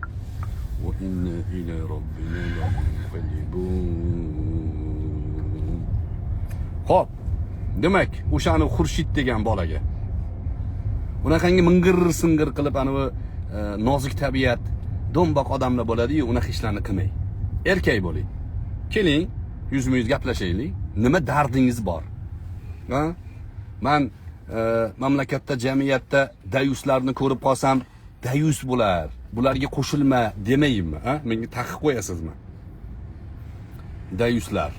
وإنا إلى ربنا لمنقلبون. Xo'p, demak, o'shani Xurshid degan bolaga unaqangi ming'ir-sing'ir qilib ana nozik tabiat, do'mboq odamlar bo'ladi-yu, unaqa ishlarni qilmang. Erkak bo'ling. Keling, yuzma-yuz gaplashaylik. Nima dardingiz bor? Ha? Men mamlakatda, jamiyatda dayuslarni ko'rib qolsam, dayus bular, bularga qo'shilma demaymi, ha? Menga taqiq qo'yasizmi? Dayuslar.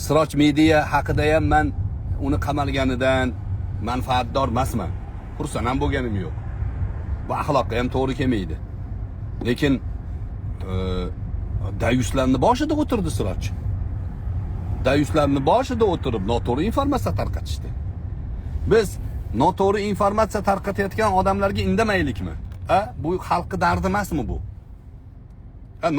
Siroj media haqida ham men uni qamalganidan manfaatdor emasman. Xursand ham bo'lganim yo'q. Bu axloqqa ham to'g'ri kelmaydi. Lekin dayuslarni boshida o'tirdi Siroj. Dayuslarni boshida o'tirib noto'g'ri informatsiya tarqatishdi. Biz noto'g'ri informatsiya tarqatayotgan odamlarga indamaylikmi? Bu xalqning dardi emasmi bu?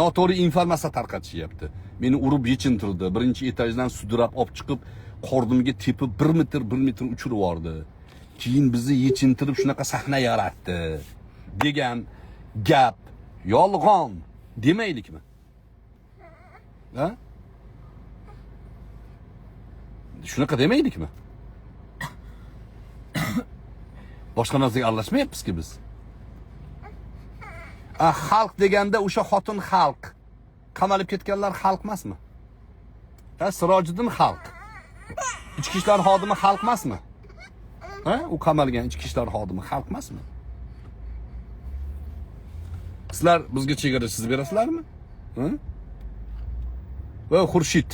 Noto'g'ri informatsiya tarqatishyapti. Meni urib yechintirdi. Birinchi etajdan sudrab olib chiqib, qordimga tepib 1 metr uchirib yubordi. Keyin bizni yechintirib shunaqa sahna yaratdi degan gap yolg'on demaylikmi? Shunaqa demaylikmi? Boshqa narsaga aralashmayapmiz-ki biz. Xalq deganda o'sha xotin xalq. Qamalib ketganlar xalq emasmi? Sirojiddin xalq. Ichki ishlar xodimi xalq emasmi? U qamalgan ichki ishlar xodimi xalq emasmi? Sizlar bizga chegara chizib berasizlarmi? Va Xurshid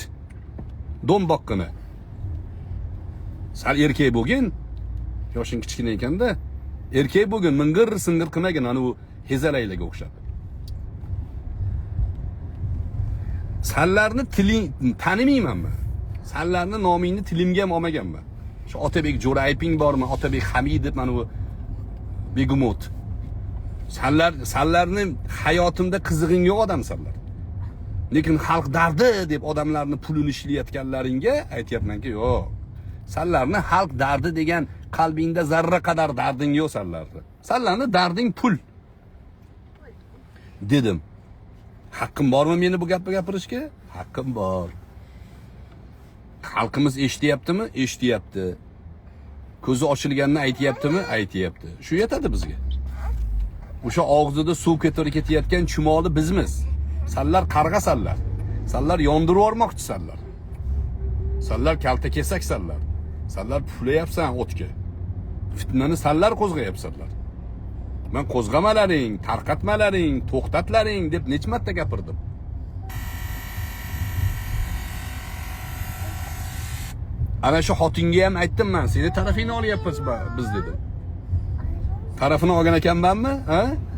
Do'mboqqina. Sal erkak bo'lgin. Yoshing kichkina ekanda, erkak bo'lgin, ming'ir sing'ir qilmagin, ana u hezalaylarga o'xshab. Sanlarni tiling tanimaymanmi? Sanlarni nomingni tilimga ham olmaganman. Shu Otabek Jo'rayeving bormi? Otabek Hamidov mana bu Begumot. Sanlarni hayotimda qizig'ing yo'q odamsanlar. Lekin xalq dardi deb odamlarni pulini ishlayotganlaringga aytayapman-ki, yo'q. Sanlarni xalq dardi degan qalbingda zarra qadar darding yo'q sanlarni. Sanlarni darding pul. Dedim. Haqqim bormi meni bu gapni gapirishga? Haqqim bor. Xalqimiz eshityaptimi? Eshityapti. Ko'zi ochilganini aytayaptimi? Aytayapti. Shu yetadi bizga. O'sha og'zida suv ko'tarib ketayotgan chumoli bizmiz. Sanlar qarg'asanlar. Sanlar yondirib yormoqchisanlar. Sanlar kalta kesaksanlar. Sanlar puflayapsan o'tga. Fitnani sanlar qo'zg'ayapsanlar. Men qo'zg'amalaring, tarqatmalaring, to'xtatlaring deb necha marta gapirdim. Ana shu xotinga ham aytdim men, seni tarafingni olyapmiz biz dedim. Tarafini olgan ekanmanmi?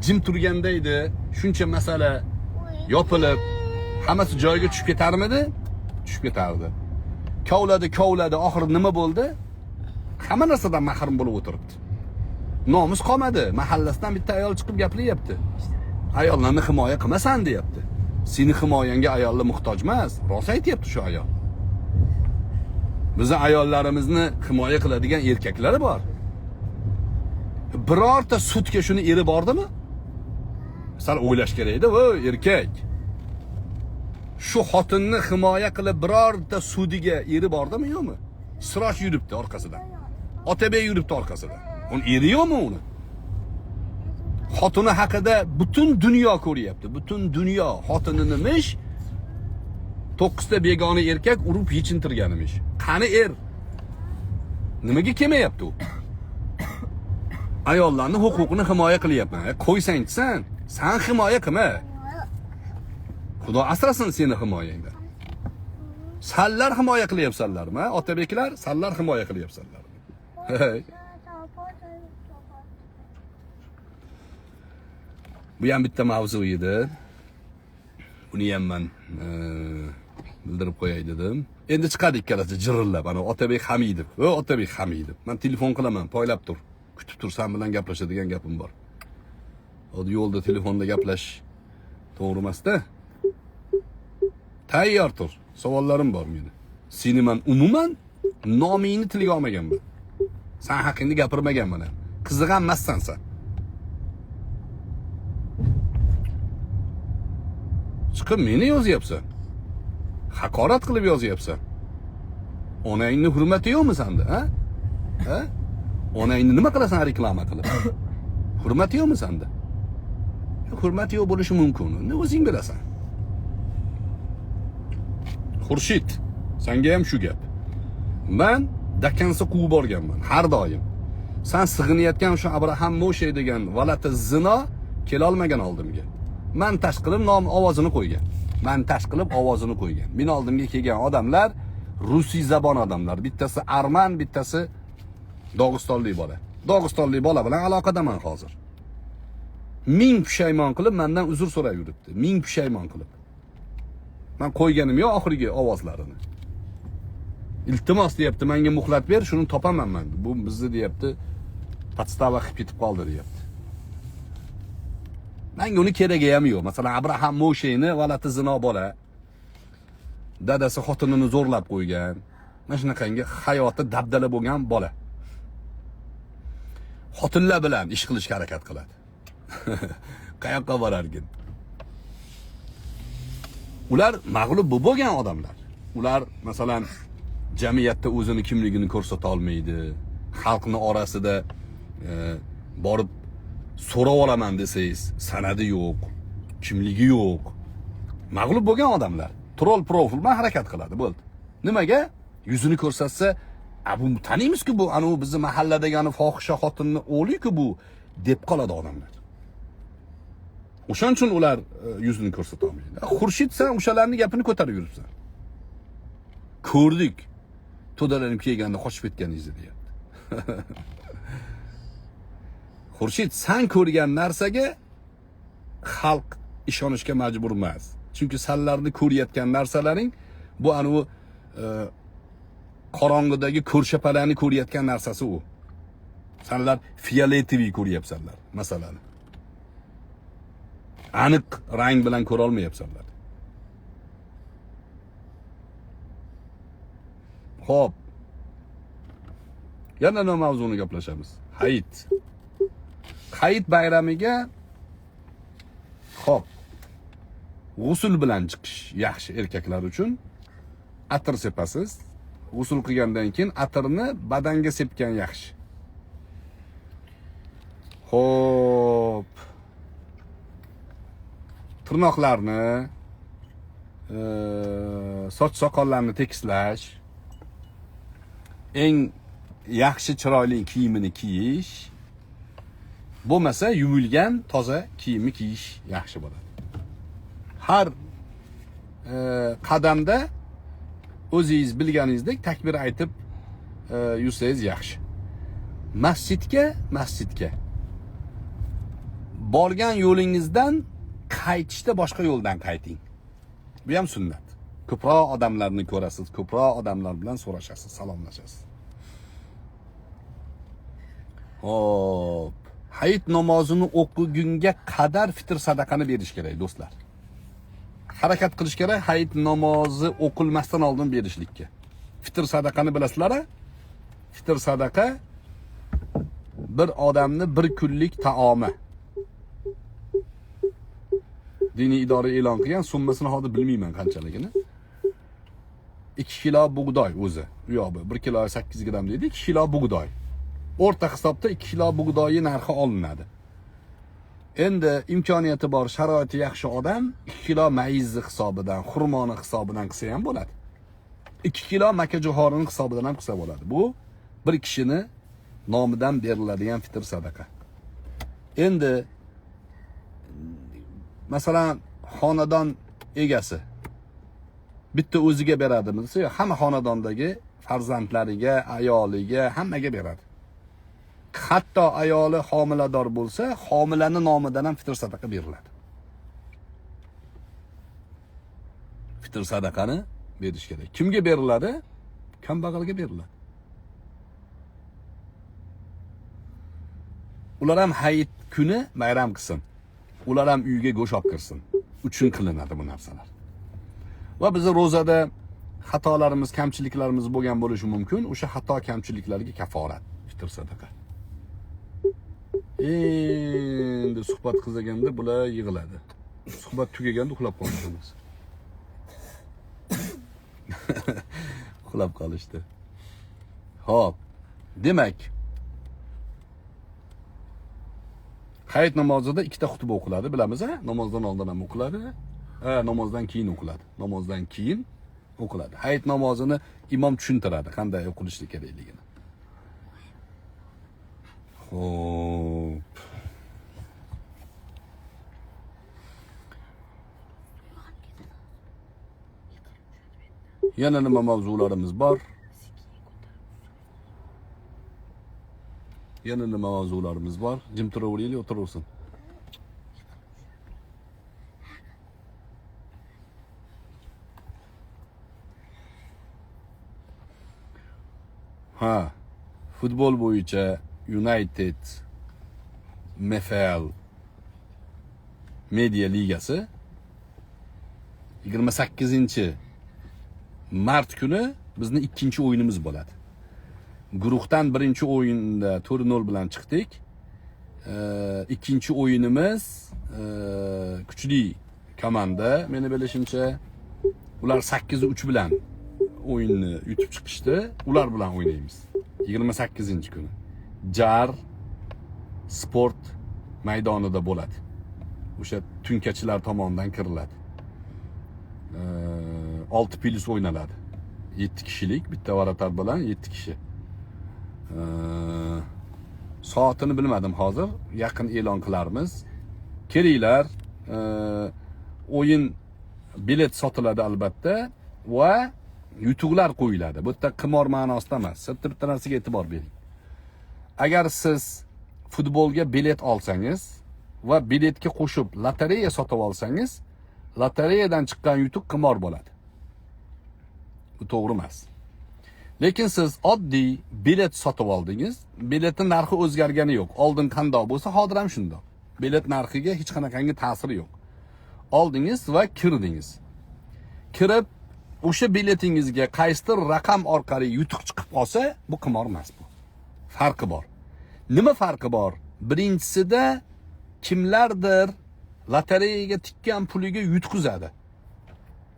Jim turganda edi, shuncha masala yopilib, hammasi joyiga tushib ketarmidi? Tushib ketardi. Kovladi, oxiri nima bo'ldi? Hamma narsadan mahrum bo'lib o'tiribdi. Nomus qolmadi. Mahallasidan bitta ayol chiqib gapiryapti. Ayollarni himoya qilmasan deyapti. Seni himoyangga ayollar muhtoj emas. Rost aytayapti shu ayol. Bizning ayollarimizni himoya qiladigan erkaklar bor. Birorta sudga shuni eri bordimi? Sal o'ylash kerak edi, voy erkak. Shu xotinni himoya qilib birorta sudiga eri bordimi yo'qmi? Siroj yuribdi orqasidan. Otabek yuribdi orqasidan. Uni eri yo'qmi uni? Xotini haqida butun dunyo ko'ryapti. Butun dunyo xotinini mish 9 ta begona erkak urib yechintirganimish. Qani er? Nimaga kelmayapti u? Ayollarni huquqini himoya qilyapman. Qo'ysang-san, sen himoya qilma. Xudo asrasin seni himoyangdan. Sanlar himoya qilyapsanlarmi? Otabeklar, sanlar himoya qilyapsanlarmi? Bu ham bitta mavzu edi. Buni ham men bildirib qo'yay dedim. Endi chiqadi ikkalasi jirillab, ana Otabek Hamidov. Otabek Hamidov. Men telefon qilaman, poylab tur. Kutib tursan bilan gaplashadigan gapim bor. Hozir yo'lda telefonda gaplash to'g'ri emas-da. Tayyor tur. Savollarim bor meni. Seni men umuman nomingni tilga olmaganman. Sen haqingni gapirmaganman ham. Qiziqan emassan sen. Chiqib meni yozyapsan. Haqorat qilib yozyapsan. Onangni hurmati yo'qmi senda, ha? Onangni nima qilasan reklama qilib? Hurmati yo'qmi senda? Hurmati yo'q bo'lishi mumkin. Uni o'zing bilasan. Xurshid, senga ham shu gap. Men dakansa quvib borganman har doim. Sen sig'inayotgan o'sha Abraham Moshe degan valati zino kela olmagan oldimga. Men tash qilib nom ovozini qo'ygan. Meni oldimga kelgan odamlar rusiy zabon odamlar. Bittasi arman, bittasi Dog'istonlik bola. Dog'istonlik bola bilan aloqadaman hozir. ming pushaymon qilib mendan uzr so'rab yuribdi. Ming pushaymon qilib. Men qo'yganim yo'q oxirgi ovozlarini. Iltimos deyapti, menga muhlat ber, shuni topaman men. Bu bizni deyapti, podstava qilib ketib qoldi deyapti. Menga uni keragi ham yo'q. Masalan, Abraham Mosheni valati zino bola. Dadasi xotinini zo'rlab qo'ygan. Mana shunaqangi hayoti dabdala bo'lgan bola. Xotinlar bilan ish qilishga harakat qiladi. Qayoqqa borarkin? Ular mag'lub bo'lgan odamlar. Ular masalan jamiyatda o'zini kimligini ko'rsata olmaydi. Xalqni orasida borib so'rab olaman desangiz, sanadi yo'q, kimligi yo'q. Mag'lub bo'lgan odamlar troll profil bilan harakat qiladi, bo'ldi. Nimaga? Yuzini ko'rsatsa, bu taniymiz-ku bu, anu bizni mahalladagi anu fohisha xotinni o'g'li-ku bu deb qoladi odamlar. O'shaning uchun ular yuzini ko'rsata olmaydi. Xurshid, sen o'shalarning gapini ko'tarib yuribsan. Ko'rdik. To'dalanib kelganda qochib ketganingizni deyapti. Xurshid, sen ko'rgan narsaga xalq ishonishga majbur emas. Chunki senlarni ko'rayotgan narsalaring bu anu qorong'idagi ko'rshapalarni ko'rayotgan narsasi u. Senlar fioletoviy ko'ryapsanlar, masalan. Aniq rang bilan ko'ra olmayapsanlar. Xo'p. Yana nima mavzuni gaplashamiz? Hayit. Hayit bayramiga xo'p. G'usul bilan chiqish yaxshi erkaklar uchun. Atir sepasiz. G'usul qilgandan keyin atirni badanga sepgan yaxshi. Xo'p. Tirnoqlarni, soch soqollarni tekislash, eng yaxshi chiroyli kiyimini kiyish, bo'lmasa yuvilgan toza kiyimni kiyish yaxshi bo'ladi. Har qadamda o'zingiz bilganingizdek takbir aytib yursangiz yaxshi. Masjidga borgan yo'lingizdan qaytishda boshqa yo'ldan qayting. Bu ham sunnat. Ko'proq odamlarni ko'rasiz, ko'proq odamlar bilan so'rashasiz, salomlashasiz. Hop. Hayit namozini o'qigunga qadar fitr sadaqani berish kerak, do'stlar. Harakat qilish kerak hayit namozi o'qilmasdan oldin berishlikka. Fitr sadaqani bilasizlar-a? Fitr sadaqa bir odamni bir kunlik taomi. Diniy idora e'lon qilgan, summasini hozir bilmayman qanchaligini. 2 kilo bug'doy o'zi. Bu yo'q, 1 kilo 8 gram deydi, 2 kilo bug'doy. O'rta hisobda 2 kilo bug'doyi narxi olinadi. Endi imkoniyati bor, sharoiti yaxshi odam 2 kilo mayizni hisobidan, xurmoni hisobidan qilsa ham bo'ladi. 2 kilo makajo'xorining hisobidan ham qilsa bo'ladi. Bu bir kishini nomidan beriladigan fitr sadaqa. Endi masalan xonadon egasi bitta o'ziga beradimi desa, hamma xonadondagi farzandlariga, ayoliga, hammaga beradi. Hatto ayoli homilador bo'lsa, homilani nomidan ham fitr sadaqa beriladi. Fitr sadaqani berish kerak. Kimga beriladi? Kambag'alga beriladi. Ular ham hayit kuni bayram qilsin. Ular ham uyga go'sht olib kirsin. Uchun qilinadi bu narsalar. Va bizning ro'zada xatolarimiz, kamchiliklarimiz bo'lgan bo'lishi mumkin. O'sha xato kamchiliklarga kaforat fitr sadaqa. Endi suhbat qilganda bular yig'iladi. Suhbat tugaganda uxlab qolamiz. Uxlab qolishdi. Xo'p. Demak, hayit namozida ikkita xutba o'qiladi, bilamiz-a? Namozdan oldin ham o'qiladi, namozdan keyin o'qiladi. Namozdan keyin o'qiladi. Hayit namozini imom tushuntiradi, qanday o'qilishi kerakligini. Xo'p. Yana nima mavzularimiz bor? Jim turaveraylik, o'tiraversin. Ha, futbol bo'yicha United MFL Media Ligasi 28-mart kuni bizning ikkinchi o'yinimiz bo'ladi. Guruhdan birinchi o'yinda 4-0 bilan chiqdik. İkinci o'yinimiz kuchli komanda, meni bilishimcha ular 8-3 bilan o'yinni yutib chiqishdi. Ular bilan o'ynaymiz 28-kuni. Jar sport maydonida bo'ladi. O'sha tunkachilar tomonidan kiriladi. 6+ o'ynaladi. 7 kishilik bitta varatar bilan 7 kishi. Soatini bilmadim hozir, yaqin e'lon qilarmiz. Kelinglar, o'yin bilet sotiladi albatta va yutuqlar qo'yiladi. Bu yerda qimor ma'nosida emas. Bitta narsaga e'tibor bering. Agar siz futbolga bilet olsangiz va biletga qo'shib lotereya sotib olsangiz, lotereyadan chiqqan yutuq qimor bo'ladi. Bu to'g'ri emas. Lekin siz oddiy bilet sotib oldingiz, biletning narxi o'zgargani yo'q. Oldin qanday bo'lsa, hozir ham shunday. Bilet narxiga hech qanaqangi ta'siri yo'q. Oldingiz va kirdingiz. Kirib, o'sha biletingizga qaysidir raqam orqali yutuq chiqib qolsa, bu qimor emas bu. Farqi bor. Nima farqi bor? Birinchisida kimlardir lotereyaga tikkan puliga yutqizadi.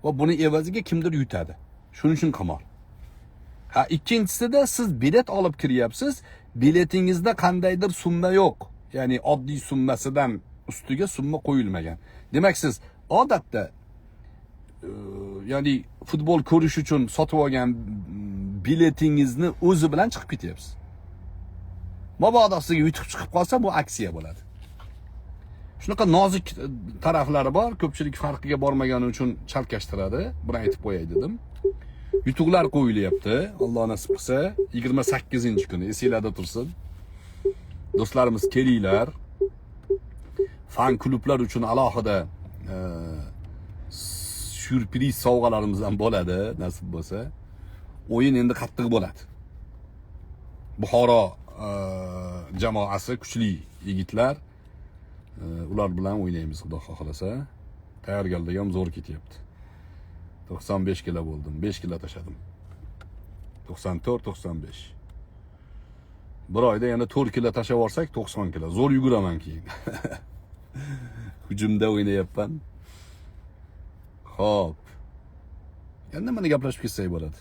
Va buni evaziga kimdir yutadi. Shuning uchun qimor. Ha, ikkinchisida siz bilet olib kiryapsiz, biletingizda qandaydir summa yo'q. Ya'ni oddiy summasidan ustiga summa qo'yilmagan. Demak siz odatda ya'ni futbol ko'rish uchun sotib olgan biletingizni o'zi bilan chiqib ketyapsiz. Mabodo sizga yutib chiqib qolsa, bu aksiya bo'ladi. Shunaqa nozik taraflari bor, ko'pchilik farqiga bormagani uchun chalkashtiradi. Buni aytib qo'yay dedim. Yutuqlar qo'yilyapti. Alloh nasib qilsa 28-kuni esinglarda tursin. Do'stlarimiz, kelinglar. Fan klublar uchun alohida syurpriz sovg'alarimiz ham bo'ladi, nasib bo'lsa. O'yin endi qattiq bo'ladi. Buxoro jamoasi kuchli yigitlar. Ular bilan o'ynaymiz, xudo xohlasa. Tayyorgarlik ham zo'r ketyapti. 95 kilo bo'ldim, 5 kilo tashadim. 94-95. Bir oyda yana 4 kilo tashab olsak 90 kilo. Zo'r yuguraman keyin. Hujumda o'ynayapman. Xo'p. Endi mana gaplashib ketsak bo'ladi.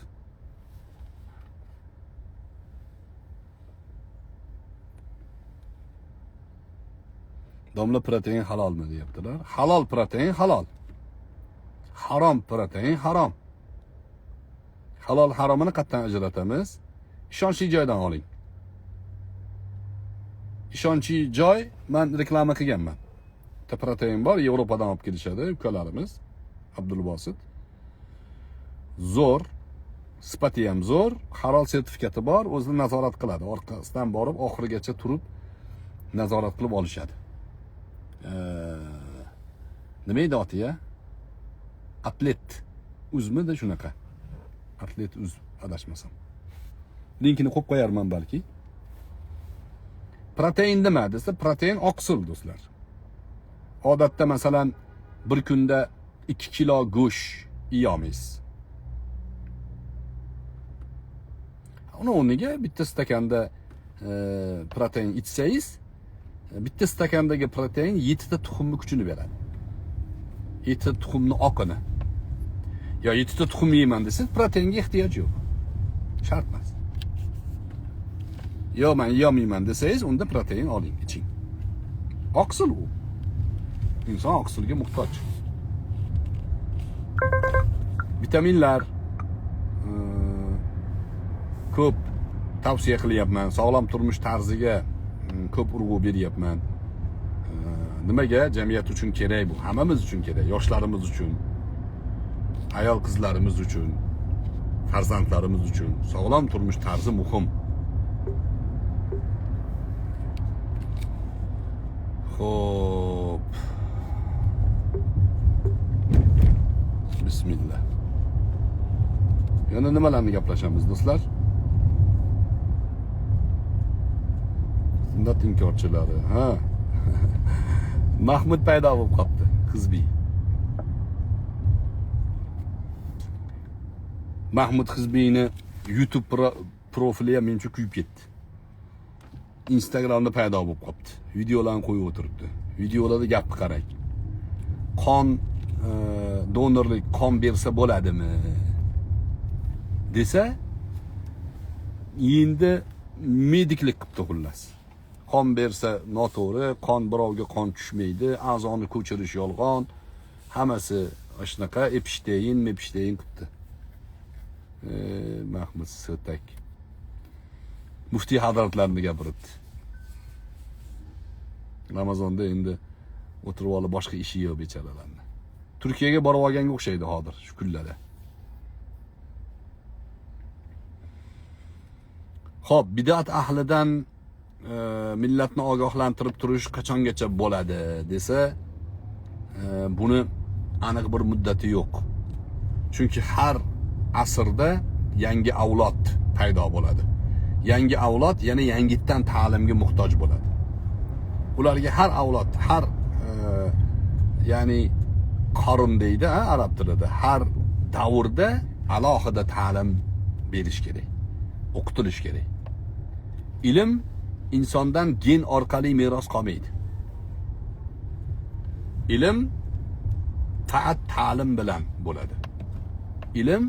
Domla protein halolmi deyaptilar. Halol protein halol. Harom protein harom. Halol haromini qatdan ajratamiz. Ishonchli joydan oling. Ishonchli joy, men reklama qilganman. Bitta protein bor, Yevropadan olib kelishadi ukalarimiz. Abdulbosit. Zo'r, sifati ham zo'r, halol sertifikati bor, o'zini nazorat qiladi. Orqasidan borib oxirigacha turib nazorat qilib olishadi. Nima edi oti-ya? Atlet uzmida shunaqa. Atlet uz adashmasam. Linkini qo'yib qo'yarman balki. Protein nima desa, protein oqsil do'stlar. Odatda masalan bir kunda 2 kilo go'sht yeyamiz. Uni o'rniga bitta stakanda protein ichsangiz, bitta stakandagi protein 7 ta tuxumni kuchini beradi. 7 ta tuxumni oqini. Ya 7 ta tuxum yeyman desiz, proteinga ehtiyoj yo'q. Shart emas. Yo, men yemayman desangiz, unda protein oling, iching. Oqsil u. Inson oqsilga muhtoj. Vitaminlar ko'p tavsiya qilyapman. Sog'lom turmush tarziga ko'p urg'u beryapman. Nimaga? Jamiyat uchun kerak bu. Hammamiz uchun kerak. Yoshlarimiz uchun, ayol qizlarimiz uchun, farzandlarimiz uchun sog'lom turmush tarzi muhim. Xo'p. Bismillah. Yana nimalarni gaplashamiz do'stlar? sunnat inkorchilari. Ha. Mahmud paydo bo'lib qopti, Hizbiy. Mahmud Hizbiyni YouTube profili ham mencha kuyib ketdi. Instagramda paydo bo'lib qopti. Videolarni qo'yib o'tiribdi. Videolarda gapni qarang. Qon donorlik qon bersa bo'ladimi? Desa, endi mediklik qilibdi xullas. Qon bersa noto'g'ri, qon birovga qon tushmaydi, a'zoni ko'chirish yolg'on, hammasi shunaqa Epstein qilibdi. Mahmud So'tak. Muftiy hazratlarini gapiribdi. Ramazonda endi o'tirib olib boshqa ishi yo'q bechoralarni. Turkiyaga borib olganga o'xshaydi hozir shu kunlarda. Xo'p, bid'at ahlidan millatni ogohlantirib turish qachongacha bo'ladi desa, buni aniq bir muddati yo'q. Chunki har asrda yangi avlod paydo bo'ladi. Yangi avlod yana yangitdan ta'limga muhtoj bo'ladi. Ularga har avlod, har ya'ni qorin deydi arab tilida, har davrda alohida ta'lim berish kerak, o'qitilish kerak. Ilm insondan gen orqali meros qolmaydi. Ilm faqat ta'lim bilan bo'ladi. Ilm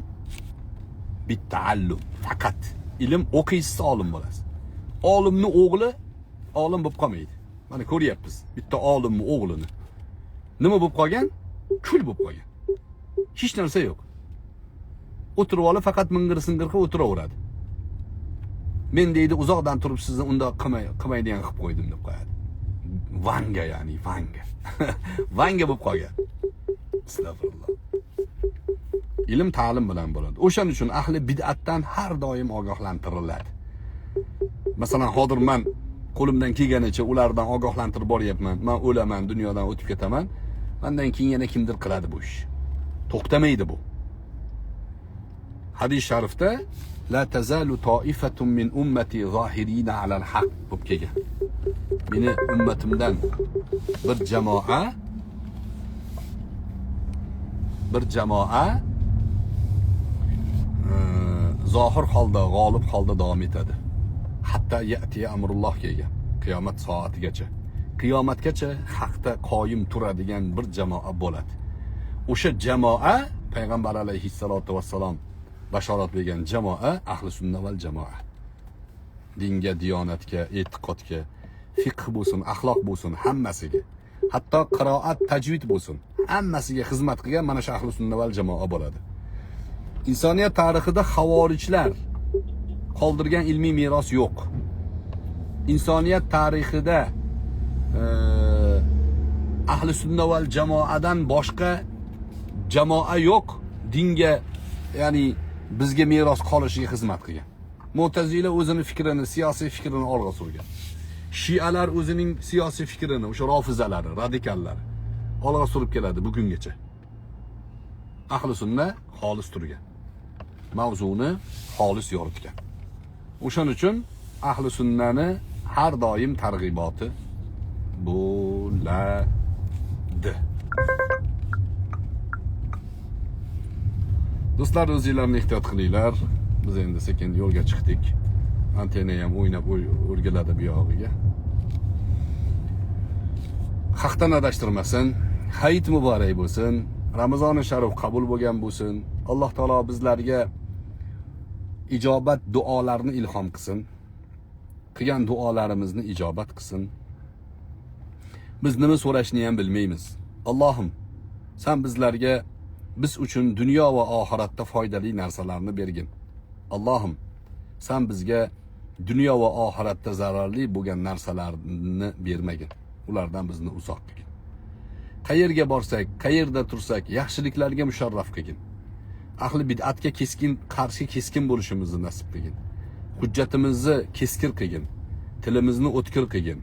bitta'allum, faqat ilm o'qiysiz olim bo'lasiz. Olimni o'g'li olim bo'lib qolmaydi. Mana ko'ryapmiz, bitta olimni o'g'lini. Nima bo'lib qolgan? Kul bo'lib qolgan. Hech narsa yo'q. O'tirib olib faqat ming'ir-sing'irga o'tiraveradi. Men deydi uzoqdan turib sizni unda qilmaydigan qilib qo'ydim deb qo'yadi. Vanga ya'ni, vanga. Vanga bo'lib qolgan. Astagfirullah. Ilm ta'lim bilan bo'ladi. O'shaning uchun ahli bid'atdan har doim ogohlantiriladi. Masalan, hozir men qo'limdan kelganicha ulardan ogohlantirib boryapman. Men o'laman, dunyodan o'tib ketaman. Mendan keyin yana kimdir qiladi bu ish. To'xtamaydi bu. Hadis sharifda la tazalu to'ifatun min ummati zohirina alal haq deb kelgan. Meni ummatimdan bir jamoa zohir holda, g'olib holda davom etadi. Hatta ya'ti amrulloh kelgan. Qiyomat soatigacha. Qiyomatgacha haqda qoyim turadigan bir jamoa bo'ladi. O'sha jamoa payg'ambar alayhissalatu vassalom bashorat bergan jamoa ahli sunna val jamoa. Dinga, diyonatga, e'tiqodga, fiqh bo'lsin, axloq bo'lsin, hammasiga. Hatto qiroat, tajvid bo'lsin, hammasiga xizmat qilgan mana shu ahli sunna val jamoa bo'ladi. Insoniyat tarixida xavorijlar qoldirgan ilmiy meros yo'q. İnsaniyat tarixida ahli sunna val jamoadan boshqa jamoa yo'q, dinga, ya'ni bizga meros qolishiga xizmat qilgan. Mu'tazila o'zining fikrini, siyosiy fikrini olg'a surgan. Shialar o'zining siyosiy fikrini, o'sha rofizalari, radikallari olg'a surib keladi bugungacha. Ahli sunna xolis turgan. Mavzuni xolis yoritgan. O'shaning uchun ahli sunnani har doim targ'iboti bo'ladi. Do'stlar, o'zingizlarni ehtiyot qilinglar. Biz endi sekin yo'lga chiqdik. Antena ham o'ynab o'rgiladi bu yog'iga. Haqdan adashtirmasin. Hayit muborak bo'lsin. Ramazoni sharif qabul bo'lgan bo'lsin. Alloh taolo bizlarga ijobat duolarni ilhom qilsin. Qilgan duolarimizni ijobat qilsin. Biz nima so'rashni ham bilmaymiz. Allohim, sen bizlarga biz uchun dunyo va oxiratda foydali narsalarni bergin. Allohim, sen bizga dunyo va oxiratda zararli bo'lgan narsalarni bermagin. Ulardan bizni uzoq qilgin. Qayerga borsak, qayerda tursak, yaxshiliklarga musharraf qilgin. Ahli bid'atga qarshi keskin bo'lishimizni nasib qilgin. Hujjatimizni keskir qilgin. Tilimizni o'tkir qilgin.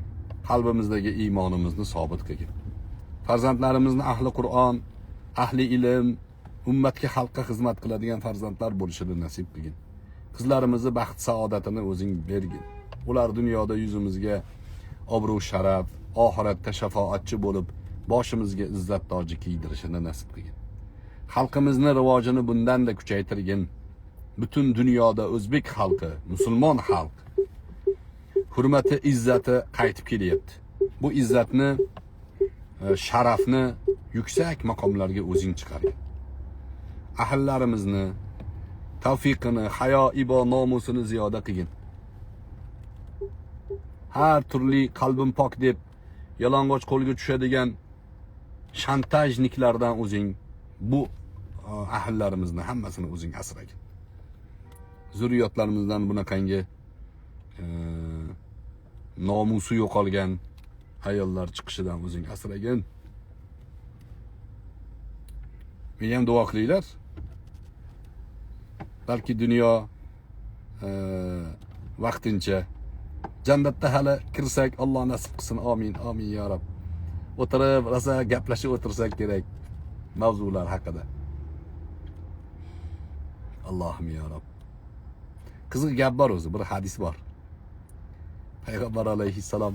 Qalbimizdagi iymonimizni sobit qilgin. Farzandlarimizni ahli Qur'on, ahli ilm, ummatga, xalqqa xizmat qiladigan farzandlar bo'lishini nasib qilgin. Qizlarimizni baxt saodatini o'zing bergin. Ular dunyoda yuzimizga obro' sharaf, oxiratda shafoatchi bo'lib, boshimizga izzat toji kiydirishini nasib qilgin. Xalqimizni rivojini bundan-da kuchaytirgin. Butun dunyoda o'zbek xalqi, musulmon xalq hurmati, izzati qaytib kelyapti. Bu izzatni, sharafni yuksak maqomlarga o'zing chiqargin. Ahillarimizni tavfiqini, hayo, ibo, nomusini ziyoda qilgin. Har turli qalbim pok deb yalang'och qo'lga tushadigan shantajniklardan o'zing, bu ahillarimizni hammasini o'zing asragin. Zurriyotlarimizdan bunaqangi nomusi yo'qolgan ayollar chiqishidan o'zing asragin. Menga ham duo qilinglar. Balki dunyo vaqtincha, jannatda hali kirsak, Alloh nasib qilsin. Amin, amin ya Rabb. O'tirib, rosa gaplashib o'tirsak kerak mavzular haqida. Allohim ya Rabb. Qiziq gap bor o'zi, bir hadis bor. Payg'ambar alayhissalom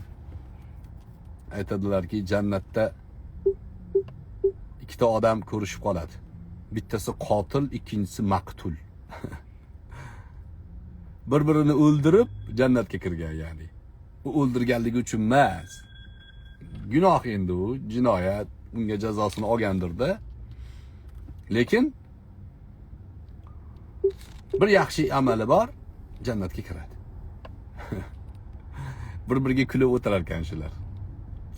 aytadilarki, jannatda ikkita odam ko'rishib qoladi. Bittasi qotil, ikkinchisi maqtul. Bir-birini o'ldirib jannatga kirgan, ya'ni. U o'ldirganligi uchun emas. Gunoh endi u, jinoyat, unga jazosini olgandir-da. Lekin bir yaxshi amali bor, jannatga kiradi. Bir-biriga kulib o'tirar ekan shular.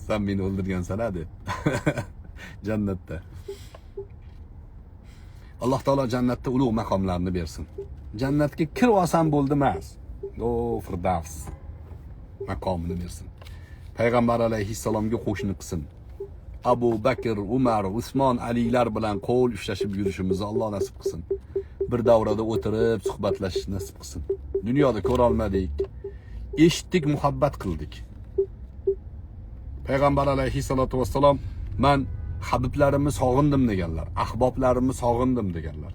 Sen meni o'ldirgansan deb. Jannatda. Alloh taolo jannatda ulug' maqomlarni bersin. Jannatga kirib olsam bo'ldi emas. O Firdavs maqomini bersin. Payg'ambar alayhissalomga qo'shni qilsin. Abu Bakr, Umar, Usmon, Alilar bilan qo'l ushlashib yurishimizni Alloh nasib qilsin. Bir davrada o'tirib suhbatlashish nasib qilsin. Dunyoda ko'ra olmadik, eshitdik, muhabbat qildik. Payg'ambar alayhissalatu vassalom men habiblarimni sog'indim deganlar, ahboblarimni sog'indim deganlar.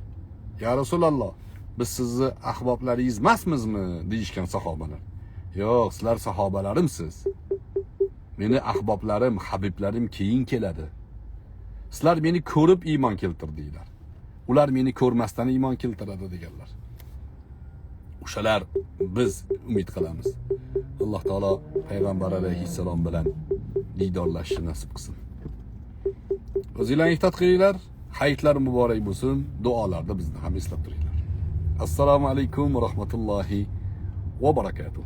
Ya Rasululloh, biz sizni ahboblaringiz emasmizmi deyishgan sahobalar. Yo'q, sizlar sahobalarimsiz. Meni ahboblarim, habiblarim keyin keladi. Sizlar meni ko'rib iymon keltirdinglar. Ular meni ko'rmasdan iymon keltiradi deganlar. O'shalar biz umid qilamiz. Alloh taolo payg'ambar alayhissalom bilan diydorlashishni nasib qilsin. O'zinglar iftot qilinglar, hayitlar muborak bo'lsin, duolarda bizni ham eslab turinglar. Assalomu alaykum va rahmatullohi va barakatuh.